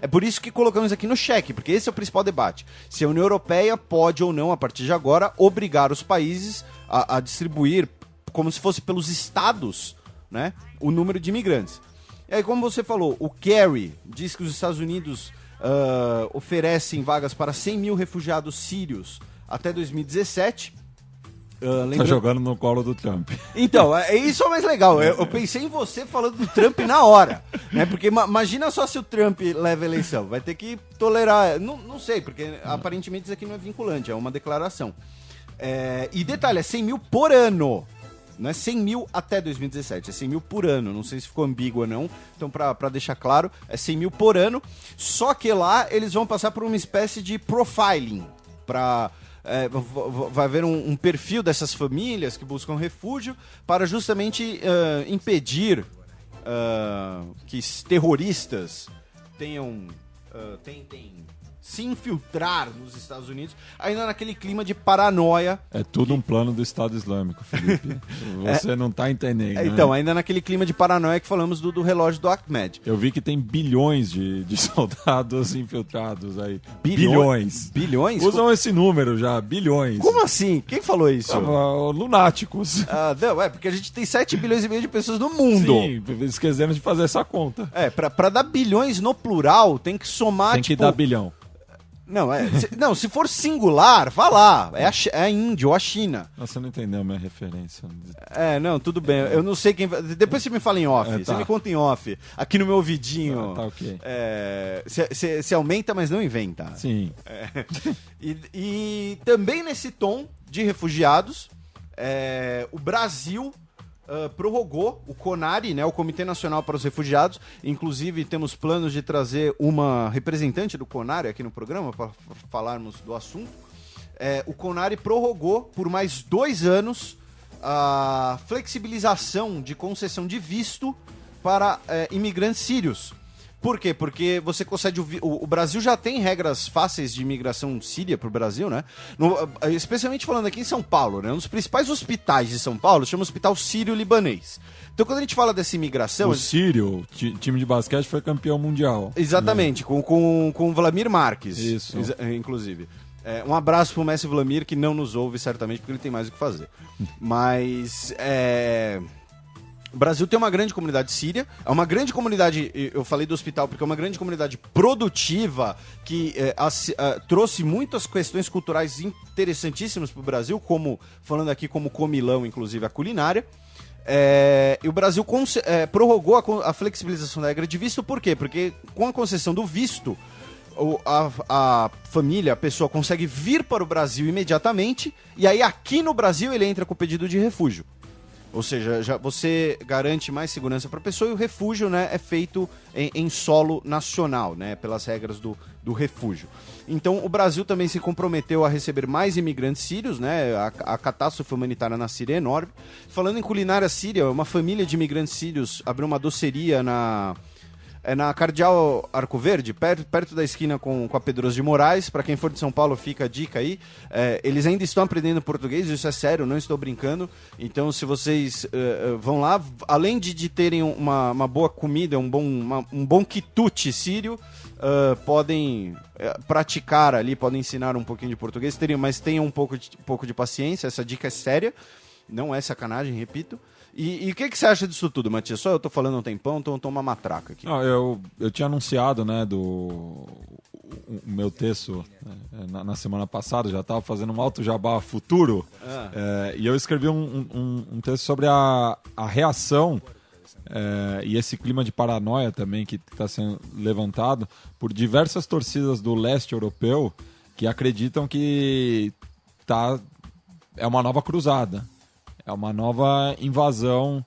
é por isso que colocamos aqui no cheque, porque esse é o principal debate. Se a União Europeia pode ou não, a partir de agora, obrigar os países a distribuir, como se fosse pelos estados, né, o número de imigrantes. E aí, como você falou, o Kerry diz que os Estados Unidos oferecem vagas para 100 mil refugiados sírios até 2017. Tá jogando no colo do Trump. Então, isso é o mais legal. Eu pensei em você falando do Trump na hora. Né? Porque imagina só se o Trump leva a eleição. Vai ter que tolerar... Não sei, porque aparentemente isso aqui não é vinculante, é uma declaração. E detalhe, é 100 mil por ano. Não é 100 mil até 2017, é 100 mil por ano. Não sei se ficou ambíguo ou não. Então, pra deixar claro, é 100 mil por ano. Só que lá eles vão passar por uma espécie de profiling. Vai haver um perfil dessas famílias que buscam refúgio para justamente impedir que terroristas tentem se infiltrar nos Estados Unidos, ainda naquele clima de paranoia. É tudo um plano do Estado Islâmico, Felipe. Você não tá entendendo. Então, né? ainda naquele clima de paranoia que falamos do relógio do Ahmed. Eu vi que tem bilhões de soldados infiltrados aí. Bilhões? Usam esse número já, bilhões. Como assim? Quem falou isso? Lunáticos. Não, porque a gente tem 7 bilhões e meio de pessoas no mundo. Sim, esquecendo de fazer essa conta. Pra dar bilhões no plural, tem que somar, tem que dar bilhão. Não, se for singular, vá lá. É a Índia ou a China. Você não entendeu a minha referência. Não, tudo bem. Eu não sei quem... Depois você me fala em off. Tá. Você me conta em off. Aqui no meu ouvidinho. Tá, ok. Você aumenta, mas não inventa. Sim. E também nesse tom de refugiados, o Brasil... prorrogou o CONARE, né, o Comitê Nacional para os Refugiados. Inclusive, temos planos de trazer uma representante do CONARE aqui no programa para falarmos do assunto. O CONARE prorrogou por mais 2 anos a flexibilização de concessão de visto para imigrantes sírios. Por quê? Porque você concede o Brasil já tem regras fáceis de imigração síria para o Brasil, né? Especialmente falando aqui em São Paulo, né? Um dos principais hospitais de São Paulo chama Hospital Sírio-Libanês. Então, quando a gente fala dessa imigração... O Sírio, time de basquete, foi campeão mundial. Exatamente, né? com o Vladimir Marques. Isso. Inclusive. Um abraço pro Messi Vladimir, que não nos ouve, certamente, porque ele tem mais o que fazer. Mas... O Brasil tem uma grande comunidade síria, é uma grande comunidade, eu falei do hospital porque é uma grande comunidade produtiva que trouxe muitas questões culturais interessantíssimas para o Brasil, como, falando aqui como comilão, inclusive a culinária. E o Brasil prorrogou a flexibilização da regra de visto, por quê? Porque com a concessão do visto, a família, a pessoa consegue vir para o Brasil imediatamente, e aí aqui no Brasil ele entra com o pedido de refúgio. Ou seja, já você garante mais segurança para a pessoa e o refúgio, né, é feito em solo nacional, né, pelas regras do refúgio. Então, o Brasil também se comprometeu a receber mais imigrantes sírios, né, a catástrofe humanitária na Síria é enorme. Falando em culinária síria, uma família de imigrantes sírios abriu uma doceria na Cardeal Arco Verde, perto da esquina com a Pedroso de Moraes. Para quem for de São Paulo, fica a dica aí. Eles ainda estão aprendendo português, isso é sério, não estou brincando. Então, se vocês vão lá, além de terem uma boa comida, um bom quitute sírio, podem praticar ali, podem ensinar um pouquinho de português, mas tenham um pouco de paciência, essa dica é séria, não é sacanagem, repito. E o que você acha disso tudo, Matias? Só eu tô falando um tempão, tô uma matraca aqui. Não, eu tinha anunciado, né, o meu texto na semana passada, já estava fazendo um alto jabá futuro, e eu escrevi um texto sobre a reação e esse clima de paranoia também que está sendo levantado por diversas torcidas do leste europeu que acreditam que é uma nova cruzada. É uma nova invasão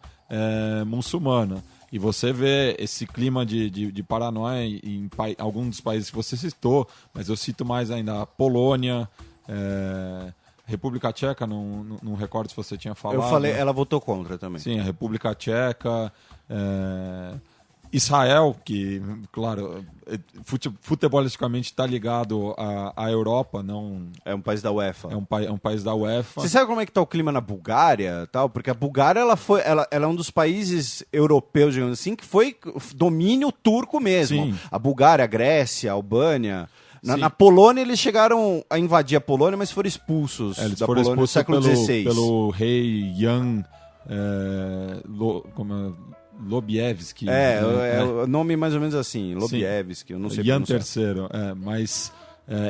muçulmana. E você vê esse clima de paranoia em alguns dos países que você citou, mas eu cito mais ainda a Polônia, República Tcheca, não recordo se você tinha falado. Eu falei, ela votou contra também. Sim, a República Tcheca, Israel, que, claro, futebolisticamente está ligado à Europa, não... É um país da UEFA. É um país da UEFA. Você sabe como é que está o clima na Bulgária? Tal? Porque a Bulgária ela é um dos países europeus, digamos assim, que foi domínio turco mesmo. Sim. A Bulgária, a Grécia, a Albânia... Na Polônia eles chegaram a invadir a Polônia, mas foram expulsos eles da foram Polônia no século XVI. Pelo rei Jan Lobiewski. O nome mais ou menos assim, Lobiewski, eu não sei Jan pronunciar. III, mas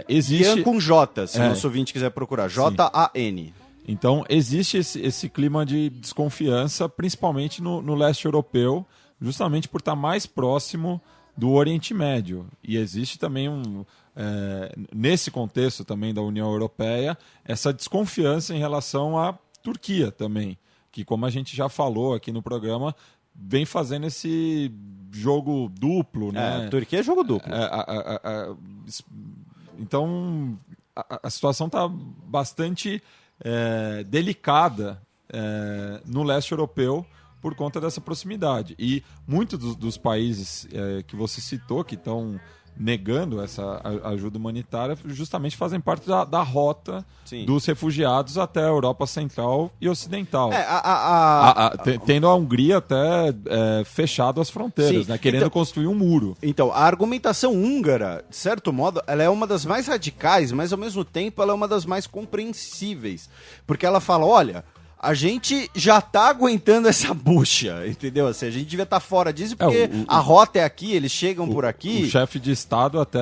existe... Jan com J, se o nosso ouvinte quiser procurar, J-A-N. Então existe esse clima de desconfiança, principalmente no leste europeu, justamente por estar mais próximo do Oriente Médio. E existe também nesse contexto também da União Europeia, essa desconfiança em relação à Turquia também, que, como a gente já falou aqui no programa, vem fazendo esse jogo duplo, né? Turquia é jogo duplo. Então, a situação está bastante delicada no leste europeu por conta dessa proximidade. E muitos dos países que você citou, que estão negando essa ajuda humanitária, justamente fazem parte da rota dos refugiados até a Europa Central e Ocidental. Tendo a Hungria até fechado as fronteiras, né, querendo construir um muro. Então, a argumentação húngara, de certo modo, ela é uma das mais radicais, mas ao mesmo tempo ela é uma das mais compreensíveis. Porque ela fala, olha... A gente já tá aguentando essa bucha, entendeu? Assim, a gente devia estar fora disso, porque a rota é aqui, eles chegam por aqui. O chefe de Estado até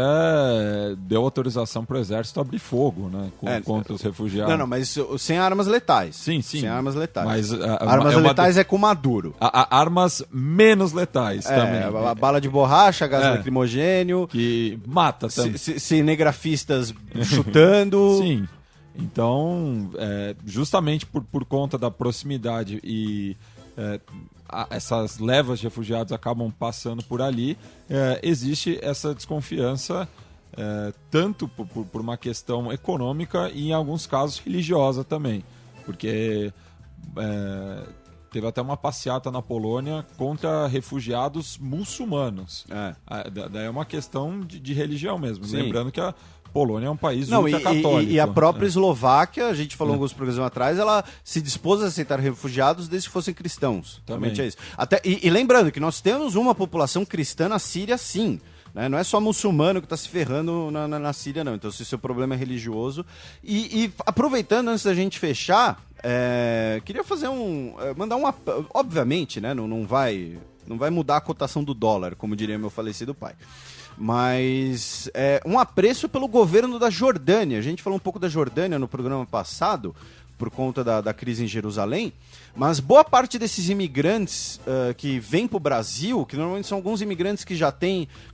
deu autorização para o exército abrir fogo, né? Contra os refugiados. Não, mas sem armas letais. Sim. Sem armas letais. Mas, armas letais é com Maduro. Armas menos letais também. A bala de borracha, gás lacrimogênio. Que mata também. Cinegrafistas chutando. Sim. Então, justamente por conta da proximidade e essas levas de refugiados acabam passando por ali, existe essa desconfiança tanto por uma questão econômica e, em alguns casos, religiosa também. Porque teve até uma passeata na Polônia contra refugiados muçulmanos. Daí é uma questão de religião mesmo. Sim. Lembrando que a Polônia é um país ultracatólico. E a própria Eslováquia, a gente falou alguns programas atrás, ela se dispôs a aceitar refugiados desde que fossem cristãos. Também. Realmente é isso. E lembrando que nós temos uma população cristã na Síria, sim. Né? Não é só muçulmano que está se ferrando na Síria, não. Então, se o seu problema é religioso... E aproveitando, antes da gente fechar, queria fazer mandar uma... Obviamente, né? Não vai mudar a cotação do dólar, como diria meu falecido pai. Mas um apreço pelo governo da Jordânia. A gente falou um pouco da Jordânia no programa passado, por conta da crise em Jerusalém, mas boa parte desses imigrantes que vêm para o Brasil, que normalmente são alguns imigrantes que já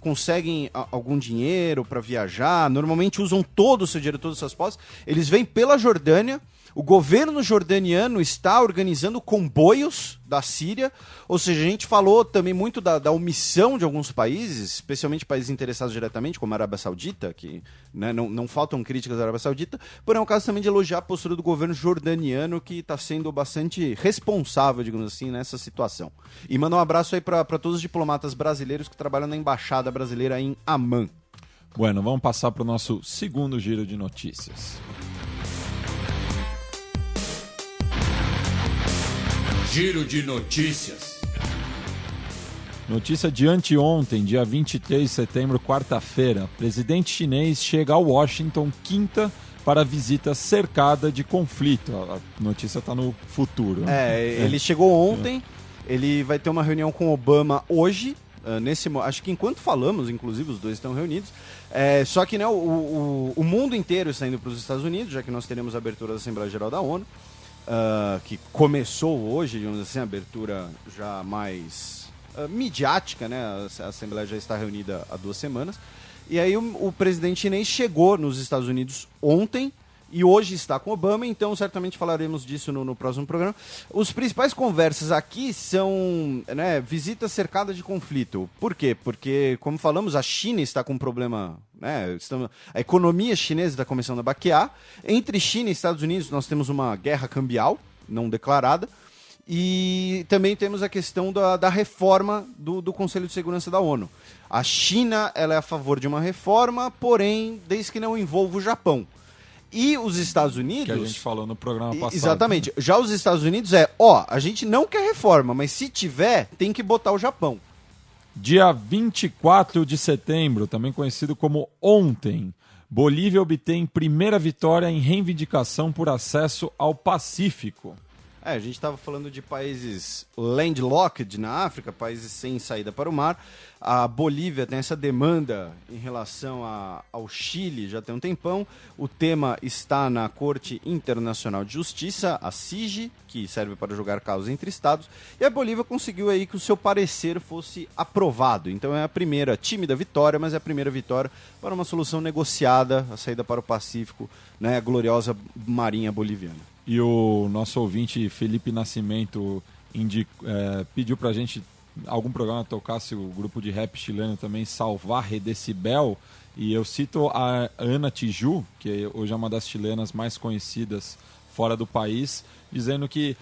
conseguem algum dinheiro para viajar, normalmente usam todo o seu dinheiro, todas as suas posses, eles vêm pela Jordânia. O governo jordaniano está organizando comboios da Síria, ou seja, a gente falou também muito da omissão de alguns países, especialmente países interessados diretamente, como a Arábia Saudita, que né, não faltam críticas à Arábia Saudita, porém é o caso também de elogiar a postura do governo jordaniano, que está sendo bastante responsável, digamos assim, nessa situação. E mandar um abraço aí para todos os diplomatas brasileiros que trabalham na Embaixada Brasileira em Amman. Bueno, vamos passar para o nosso segundo giro de notícias. Giro de notícias. Notícia de anteontem, dia 23 de setembro, quarta-feira. Presidente chinês chega a Washington quinta para visita cercada de conflito. A notícia está no futuro. Ele chegou ontem, ele vai ter uma reunião com Obama hoje. Acho que enquanto falamos, inclusive, os dois estão reunidos. Só que né, o mundo inteiro está indo para os Estados Unidos, já que nós teremos a abertura da Assembleia Geral da ONU. Que começou hoje, digamos assim, a abertura já mais midiática, né? A Assembleia já está reunida há 2 semanas. E aí o presidente chinês chegou nos Estados Unidos ontem e hoje está com Obama, então certamente falaremos disso no próximo programa. Os principais conversas aqui são visitas cercadas de conflito. Por quê? Porque, como falamos, a China está com um problema... a economia chinesa está começando a baquear. Entre China e Estados Unidos nós temos uma guerra cambial não declarada. E também temos a questão da reforma do Conselho de Segurança da ONU. A China ela é a favor de uma reforma, porém, desde que não envolva o Japão. E os Estados Unidos... Que a gente falou no programa passado. Exatamente. Já os Estados Unidos a gente não quer reforma, mas se tiver, tem que botar o Japão. Dia 24 de setembro, também conhecido como ontem, Bolívia obtém primeira vitória em reivindicação por acesso ao Pacífico. A gente estava falando de países landlocked na África, países sem saída para o mar. A Bolívia tem essa demanda em relação ao Chile já tem um tempão. O tema está na Corte Internacional de Justiça, a CIJ, que serve para julgar causas entre estados. E a Bolívia conseguiu aí que o seu parecer fosse aprovado. Então é a primeira tímida vitória, mas é a primeira vitória para uma solução negociada, a saída para o Pacífico, né, a gloriosa Marinha Boliviana. E o nosso ouvinte Felipe Nascimento pediu pra gente algum programa tocasse o grupo de rap chileno também, Salvaje Decibel, e eu cito a Ana Tijoux, que hoje é uma das chilenas mais conhecidas fora do país, dizendo que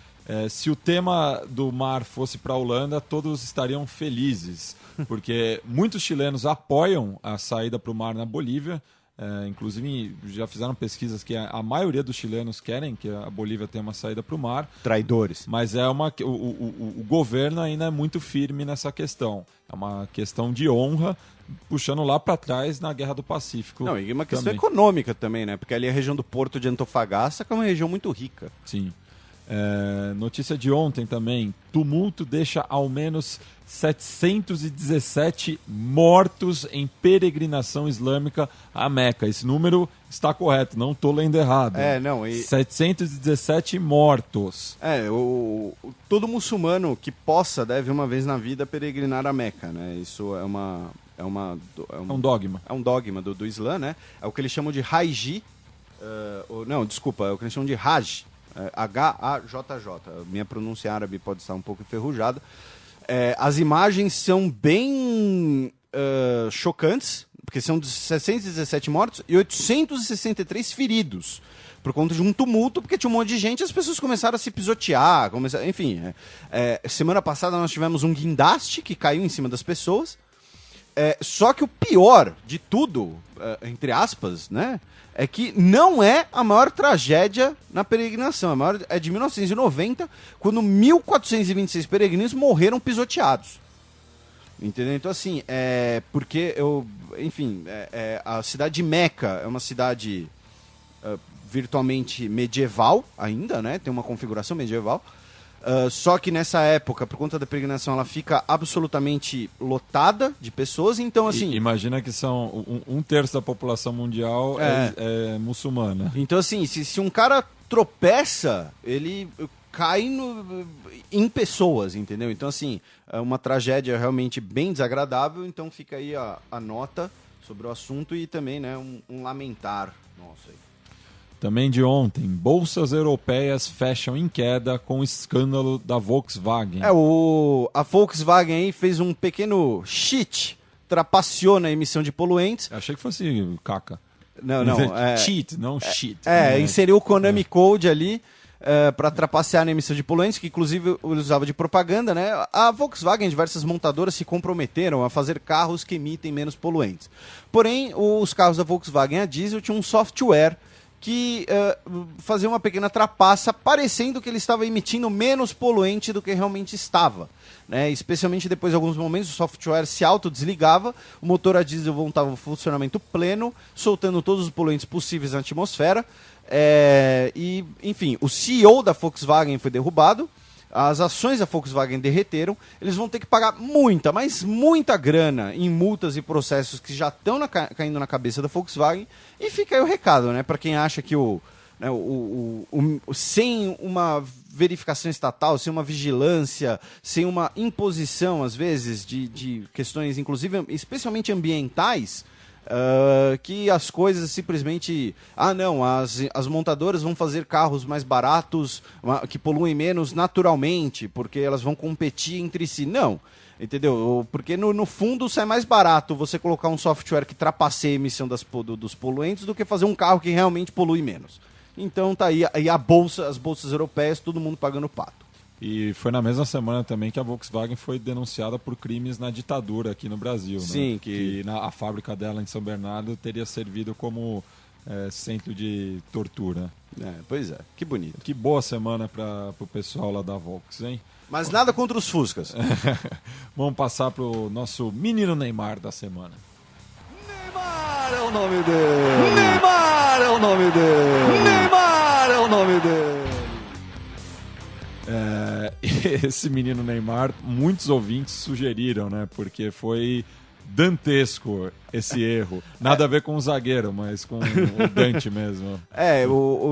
se o tema do mar fosse para a Holanda, todos estariam felizes, porque muitos chilenos apoiam a saída para o mar na Bolívia. Inclusive já fizeram pesquisas que a maioria dos chilenos querem que a Bolívia tenha uma saída para o mar. Traidores. Mas o governo ainda é muito firme nessa questão. É uma questão de honra, puxando lá para trás na Guerra do Pacífico. Não, e uma questão também. Econômica também, né? Porque ali a região do Porto de Antofagasta que é uma região muito rica. Sim. Notícia de ontem também. Tumulto deixa ao menos 717 mortos em peregrinação islâmica a Meca. Esse número está correto, não estou lendo errado. 717 mortos. Todo muçulmano que possa deve uma vez na vida peregrinar a Meca, né? Isso é um dogma. É um dogma do Islã, né? É o que eles chamam de Hajj. É o que eles chamam de Hajj. H-A-J-J. Minha pronúncia árabe pode estar um pouco enferrujada. As imagens são bem chocantes, porque são 717 mortos e 863 feridos. por conta de um tumulto, porque tinha um monte de gente e as pessoas começaram a se pisotear, enfim. Semana passada nós tivemos um guindaste que caiu em cima das pessoas, só que o pior de tudo, entre aspas, né, é que não é a maior tragédia na peregrinação. A maior é de 1990, quando 1.426 peregrinos morreram pisoteados. Entendeu? Então, assim, porque a cidade de Meca é uma cidade virtualmente medieval ainda, né? Tem uma configuração medieval. Só que nessa época, por conta da peregrinação, ela fica absolutamente lotada de pessoas. Então, assim... Imagina que são um terço da população mundial é muçulmana. Então, assim, se um cara tropeça, ele cai em pessoas, entendeu? Então, assim, é uma tragédia realmente bem desagradável. Então, fica aí a nota sobre o assunto e também, né, um lamentar nosso aí. Também de ontem, bolsas europeias fecham em queda com o escândalo da Volkswagen. A Volkswagen aí fez um pequeno cheat, trapaceou na emissão de poluentes. Achei que fosse caca. Não. Cheat, não shit. Inseriu o Konami Code ali para trapacear na emissão de poluentes, que inclusive ele usava de propaganda, né? A Volkswagen, diversas montadoras se comprometeram a fazer carros que emitem menos poluentes. Porém, os carros da Volkswagen a diesel tinham um software que fazia uma pequena trapaça, parecendo que ele estava emitindo menos poluente do que realmente estava. Né? Especialmente depois de alguns momentos, o software se autodesligava, o motor a diesel voltava ao funcionamento pleno, soltando todos os poluentes possíveis na atmosfera. Enfim, o CEO da Volkswagen foi derrubado, as ações da Volkswagen derreteram, eles vão ter que pagar muita, mas muita grana em multas e processos que já estão caindo na cabeça da Volkswagen. E fica aí o recado, né, para quem acha que sem uma verificação estatal, sem uma vigilância, sem uma imposição, às vezes, de questões, inclusive, especialmente ambientais, que as coisas simplesmente... as montadoras vão fazer carros mais baratos, que poluem menos naturalmente, porque elas vão competir entre si. Não, entendeu? Porque no fundo sai mais barato você colocar um software que trapaceia a emissão dos poluentes do que fazer um carro que realmente polui menos. Então tá aí as bolsas europeias, todo mundo pagando pato. E foi na mesma semana também que a Volkswagen foi denunciada por crimes na ditadura aqui no Brasil. Sim, né? que a fábrica dela em São Bernardo teria servido como centro de tortura. Pois é, que bonito. Que boa semana para o pessoal lá da Volks, hein? Mas nada contra os Fuscas. Vamos passar para o nosso menino Neymar da semana. Neymar é o nome dele! Neymar é o nome dele! Neymar é o nome dele! Esse menino Neymar, muitos ouvintes sugeriram, né? Porque foi dantesco esse erro. Nada a ver com o zagueiro, mas com o Dante mesmo.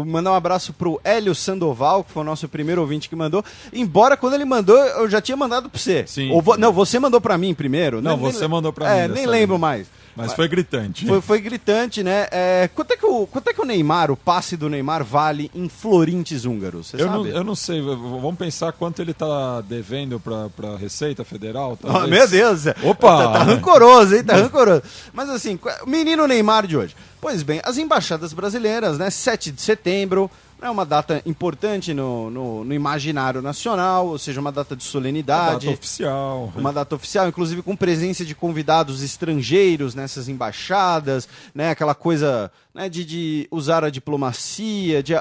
Mandar um abraço pro Hélio Sandoval, que foi o nosso primeiro ouvinte que mandou. Embora quando ele mandou, eu já tinha mandado pra você. Sim. Não, você mandou pra mim primeiro. Você mandou pra mim. Nem lembro mais. Mas foi gritante. Foi gritante, né? Quanto é que o Neymar, o passe do Neymar, vale em florintes húngaros? Você sabe? Eu não sei. Vamos pensar quanto ele tá devendo pra Receita Federal. Meu Deus! Opa! Tá rancoroso, hein? Tá rancoroso. Mas assim, menino Neymar de hoje. Pois bem, as embaixadas brasileiras, né? 7 de setembro, é uma data importante no imaginário nacional, ou seja, uma data de solenidade. Uma data oficial. Uma data oficial, inclusive com presença de convidados estrangeiros nessas embaixadas, né? Aquela coisa, né, de usar a diplomacia, de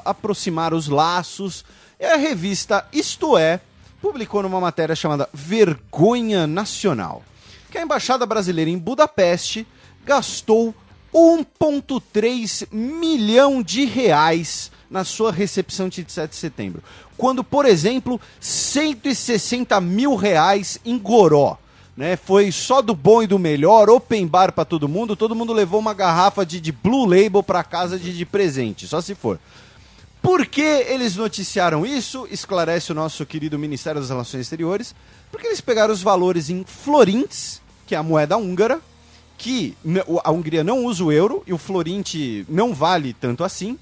aproximar os laços. E a revista Isto É publicou numa matéria chamada Vergonha Nacional, que a embaixada brasileira em Budapeste gastou 1,3 milhão de reais na sua recepção de 7 de setembro. Quando, por exemplo, 160 mil reais em Goró. Né? Foi só do bom e do melhor, open bar para todo mundo levou uma garrafa de Blue Label para casa de presente, só se for. Por que eles noticiaram isso? Esclarece o nosso querido Ministério das Relações Exteriores. Porque eles pegaram os valores em florintes, que é a moeda húngara, que a Hungria não usa o euro e o florinte não vale tanto assim,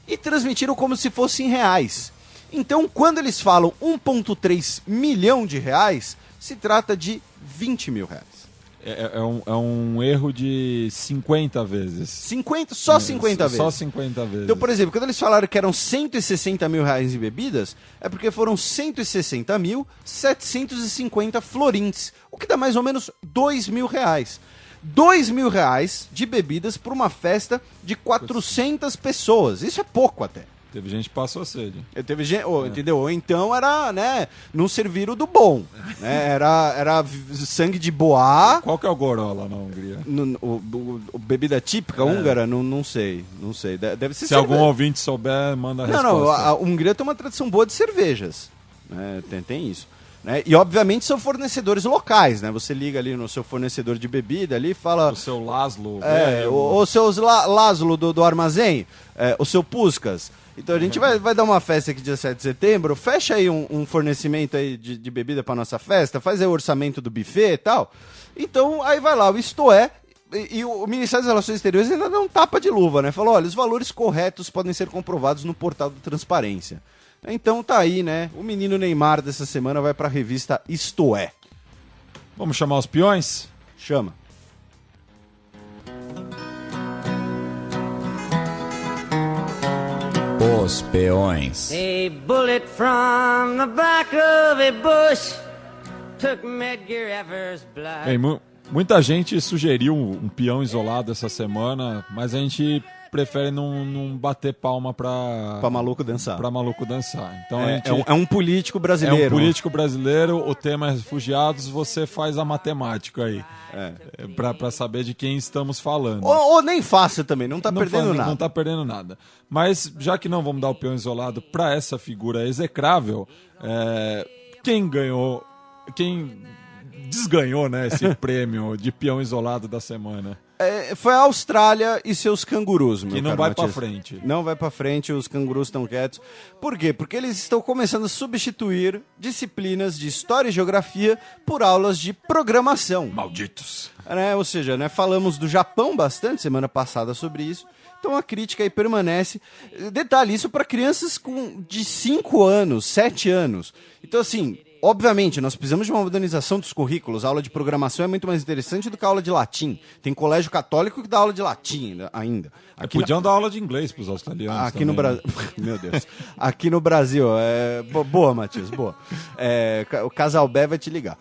e transmitiram como se fossem reais. Então, quando eles falam 1,3 milhão de reais, se trata de 20 mil reais. É um erro de 50 vezes. 50, só 50 vezes. Só 50 vezes. Então, por exemplo, quando eles falaram que eram 160 mil reais em bebidas, é porque foram 160.750 florintes, o que dá mais ou menos 2 mil reais. 2 mil reais de bebidas para uma festa de 400 pessoas. Isso é pouco até. Teve gente que passou sede. Teve gente, entendeu? Ou então era, né, não serviram do bom. Né? Era sangue de boá. Qual que é o goró lá na Hungria? O bebida típica húngara, não sei. Não sei. Deve ser Se algum ouvinte souber, manda a resposta. Não, a Hungria tem uma tradição boa de cervejas. Né? Tem isso. Né? E, obviamente, são fornecedores locais, né? Você liga ali no seu fornecedor de bebida ali e fala... O seu Laszlo. O seu Laszlo do armazém, o seu Puskas. Então a gente vai dar uma festa aqui dia 7 de setembro, fecha aí um fornecimento aí de bebida para nossa festa, faz aí o orçamento do buffet e tal. Então aí vai lá, o Isto É, e o Ministério das Relações Exteriores ainda dá um tapa de luva, né? Falou, olha, os valores corretos podem ser comprovados no portal da Transparência. Então tá aí, né? O menino Neymar dessa semana vai pra revista Isto É. Vamos chamar os peões? Chama. Os peões. A bullet from the back of a bush took Medgar Evers' blood. Bem, muita gente sugeriu um peão isolado essa semana, mas a gente prefere não bater palma pra maluco dançar. Pra maluco dançar. Então é um político brasileiro. É um político brasileiro, o tema é refugiados, você faz a matemática aí. Pra saber de quem estamos falando. Ou nem faça também, não tá perdendo nada. Não tá perdendo nada. Mas, já que não vamos dar o peão isolado pra essa figura execrável, quem desganhou, né, esse prêmio de peão isolado da semana? Foi a Austrália e seus cangurus, meu Que não caro vai Matias. pra frente. Não vai pra frente, os cangurus estão quietos. Por quê? Porque eles estão começando a substituir disciplinas de História e Geografia por aulas de programação. Malditos. Ou seja, né, falamos do Japão bastante semana passada sobre isso. Então a crítica aí permanece. Detalhe, isso para crianças de 5 anos, 7 anos. Então assim, obviamente, nós precisamos de uma modernização dos currículos. A aula de programação é muito mais interessante do que a aula de latim. Tem colégio católico que dá aula de latim ainda. Podiam dar aula de inglês pros australianos aqui também, no Brasil. Meu Deus. Aqui no Brasil. Boa, Matias, boa. O Casalbé vai te ligar.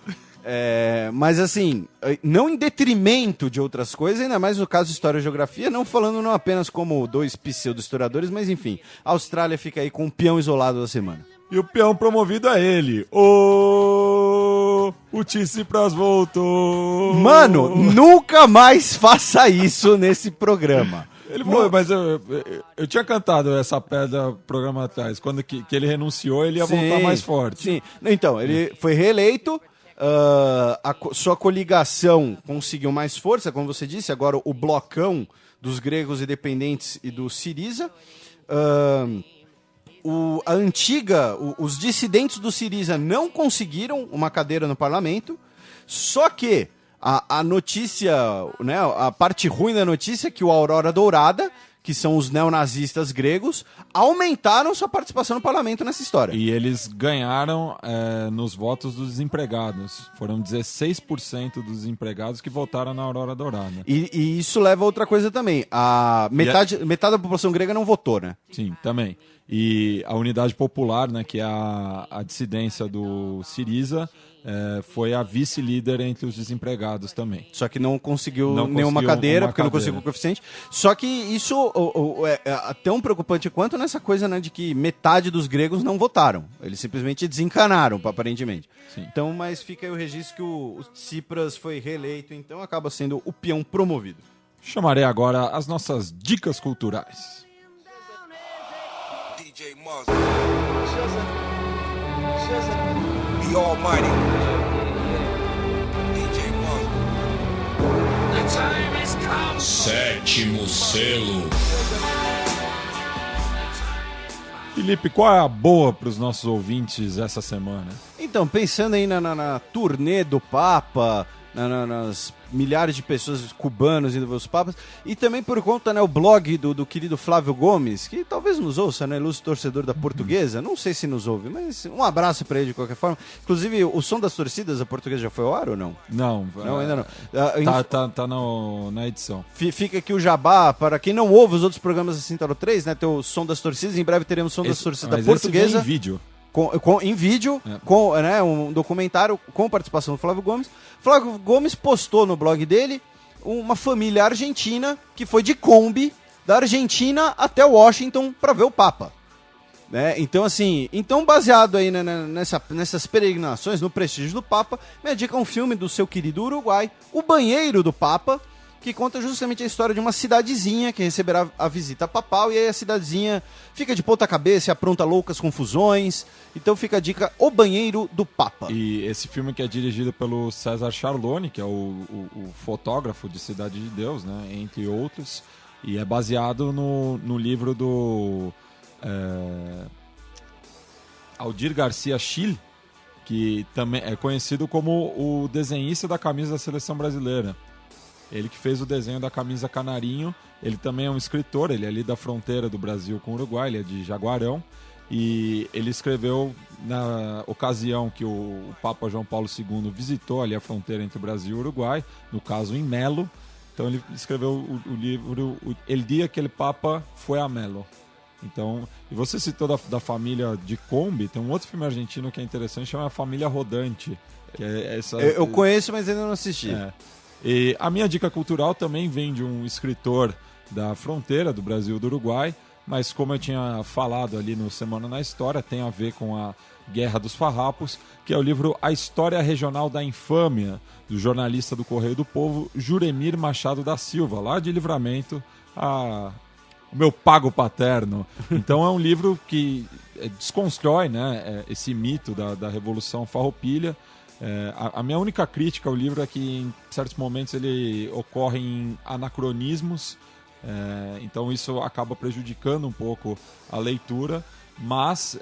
Mas assim, não em detrimento de outras coisas, ainda mais no caso de História e Geografia, não falando não apenas como dois pseudo-historiadores, mas enfim, a Austrália fica aí com um peão isolado da semana. E o peão promovido é ele, o Tsipras voltou. Mano, nunca mais faça isso nesse programa. Ele falou, mas eu tinha cantado essa pedra programa atrás, quando que ele renunciou, ele ia voltar mais forte. Sim, então, ele foi reeleito. Sua coligação conseguiu mais força, como você disse, agora o blocão dos gregos independentes e do Syriza. Os dissidentes do Syriza não conseguiram uma cadeira no parlamento, só que a notícia, né, a parte ruim da notícia é que o Aurora Dourada, que são os neonazistas gregos, aumentaram sua participação no parlamento nessa história. E eles ganharam nos votos dos desempregados. Foram 16% dos desempregados que votaram na Aurora Dourada. E isso leva a outra coisa também. Metade da população grega não votou, né? Sim, também. E a Unidade Popular, né, que é a dissidência do Syriza, foi a vice-líder entre os desempregados também. Só que não conseguiu nenhuma cadeira, porque não conseguiu o coeficiente. Só que isso é tão preocupante quanto nessa coisa, né, de que metade dos gregos não votaram. Eles simplesmente desencanaram, aparentemente. Sim. Então, mas fica aí o registro que o Tsipras foi reeleito, então acaba sendo o peão promovido. Chamarei agora as nossas dicas culturais. DJ Muzz. The Almighty. DJ Muzz. The time has come. Sétimo selo. Felipe, qual é a boa para os nossos ouvintes essa semana? Então, pensando aí na turnê do Papa, nas milhares de pessoas cubanos indo ver os papas, e também por conta, né, o blog do querido Flávio Gomes, que talvez nos ouça, né, ilustre torcedor da Portuguesa, não sei se nos ouve, mas um abraço para ele de qualquer forma. Inclusive, o som das torcidas da Portuguesa já foi ao ar ou não? Não, Ainda não. Tá na edição. Fica aqui o jabá, para quem não ouve os outros programas da Central 3, né, tem o som das torcidas, em breve teremos o som das torcidas da Portuguesa. Em vídeo. Em vídeo, com, né, um documentário com participação do Flávio Gomes. Flávio Gomes postou no blog dele uma família argentina que foi de Kombi da Argentina até Washington para ver o Papa. Né? Então, assim, baseado aí, né, nessas peregrinações, no prestígio do Papa, me indica um filme do seu querido Uruguai, O Banheiro do Papa, que conta justamente a história de uma cidadezinha que receberá a visita papal, e aí a cidadezinha fica de ponta cabeça e apronta loucas confusões. Então fica a dica, O Banheiro do Papa. E esse filme que é dirigido pelo César Charlone, que é o fotógrafo de Cidade de Deus, né, entre outros, e é baseado no livro do Aldir Garcia Schill, que também é conhecido como o desenhista da camisa da seleção brasileira. Ele que fez o desenho da camisa Canarinho. Ele também é um escritor, ele é ali da fronteira do Brasil com o Uruguai, ele é de Jaguarão. E ele escreveu na ocasião que o Papa João Paulo II visitou ali a fronteira entre o Brasil e o Uruguai, no caso em Melo. Então ele escreveu o livro El Dia que el Papa foi a Melo. Então, e você citou da família de Kombi, tem um outro filme argentino que é interessante, chama A Família Rodante. Que é essa... Eu conheço, mas ainda não assisti. E a minha dica cultural também vem de um escritor da fronteira do Brasil e do Uruguai, mas como eu tinha falado ali no Semana na História, tem a ver com a Guerra dos Farrapos, que é o livro A História Regional da Infâmia, do jornalista do Correio do Povo, Juremir Machado da Silva, lá de Livramento, o meu pago paterno. Então é um livro que desconstrói, né, esse mito da Revolução Farroupilha. A minha única crítica ao livro é que em certos momentos ele ocorre em anacronismos, então isso acaba prejudicando um pouco a leitura, mas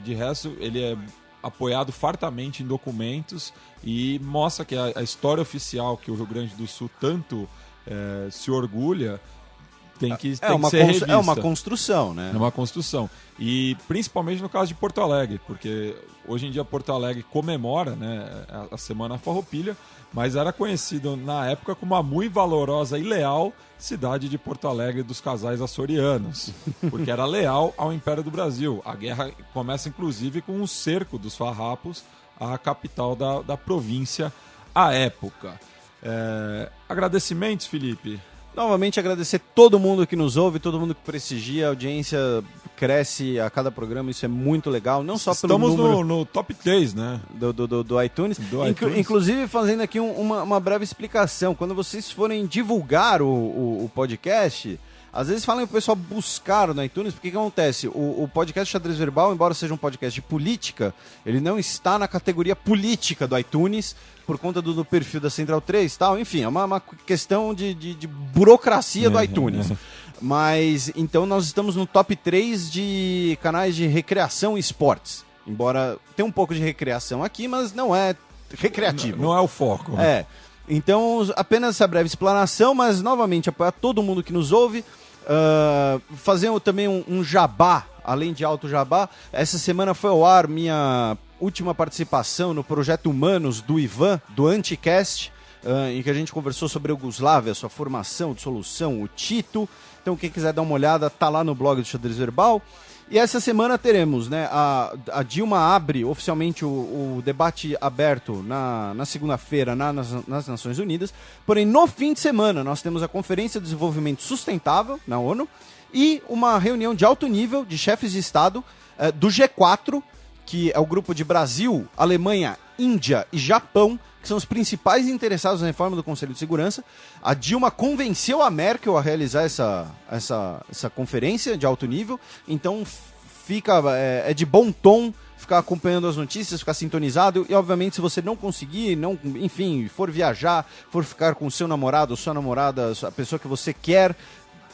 de resto ele é apoiado fartamente em documentos e mostra que a história oficial que o Rio Grande do Sul tanto se orgulha tem que ser revista. É uma construção, né? É uma construção. E principalmente no caso de Porto Alegre, porque hoje em dia Porto Alegre comemora, né, a Semana Farroupilha, mas era conhecido na época como a muito valorosa e leal cidade de Porto Alegre dos casais açorianos, porque era leal ao Império do Brasil. A guerra começa inclusive com um cerco dos farrapos à capital da província à época. Agradecimentos, Felipe? Novamente agradecer todo mundo que nos ouve, todo mundo que prestigia, a audiência cresce a cada programa, isso é muito legal, não só pelo número... Estamos no top 3, né? Do iTunes. Inclusive, fazendo aqui uma breve explicação, quando vocês forem divulgar o podcast, às vezes falam pro pessoal buscar no iTunes, porque o que acontece? O podcast Xadrez Verbal, embora seja um podcast de política, ele não está na categoria política do iTunes, por conta do perfil da Central 3 e tal, enfim, é uma questão de burocracia do iTunes. Mas, então, nós estamos no top 3 de canais de recreação e esportes. Embora tenha um pouco de recreação aqui, mas não é recreativo. Não é o foco. Então, apenas essa breve explanação, mas, novamente, apoiar todo mundo que nos ouve. Fazer também um jabá, além de alto jabá. Essa semana foi ao ar minha última participação no Projeto Humanos do Ivan, do Anticast, em que a gente conversou sobre a Iugoslávia, sua formação, dissolução, o Tito. Então quem quiser dar uma olhada, tá lá no blog do Xadrez Verbal. E essa semana teremos, né, a Dilma abre oficialmente o debate aberto na segunda-feira nas Nações Unidas, porém no fim de semana nós temos a Conferência de Desenvolvimento Sustentável na ONU e uma reunião de alto nível de chefes de Estado do G4, que é o grupo de Brasil, Alemanha, Índia e Japão, que são os principais interessados na reforma do Conselho de Segurança. A Dilma convenceu a Merkel a realizar essa conferência de alto nível, então é de bom tom ficar acompanhando as notícias, ficar sintonizado, e obviamente se você não conseguir, enfim, for viajar, for ficar com o seu namorado, sua namorada, a pessoa que você quer,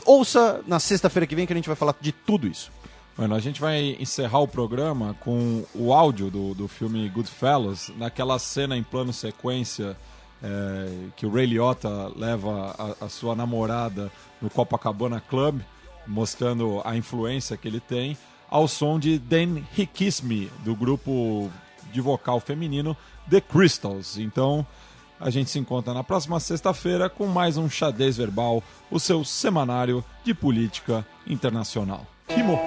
ouça na sexta-feira que vem que a gente vai falar de tudo isso. Bueno, a gente vai encerrar o programa com o áudio do filme Goodfellas, naquela cena em plano sequência que o Ray Liotta leva a sua namorada no Copacabana Club, mostrando a influência que ele tem, ao som de Then He Kissed Me, do grupo de vocal feminino The Crystals. Então, a gente se encontra na próxima sexta-feira com mais um Xadrez Verbal, o seu semanário de política internacional. Rimou!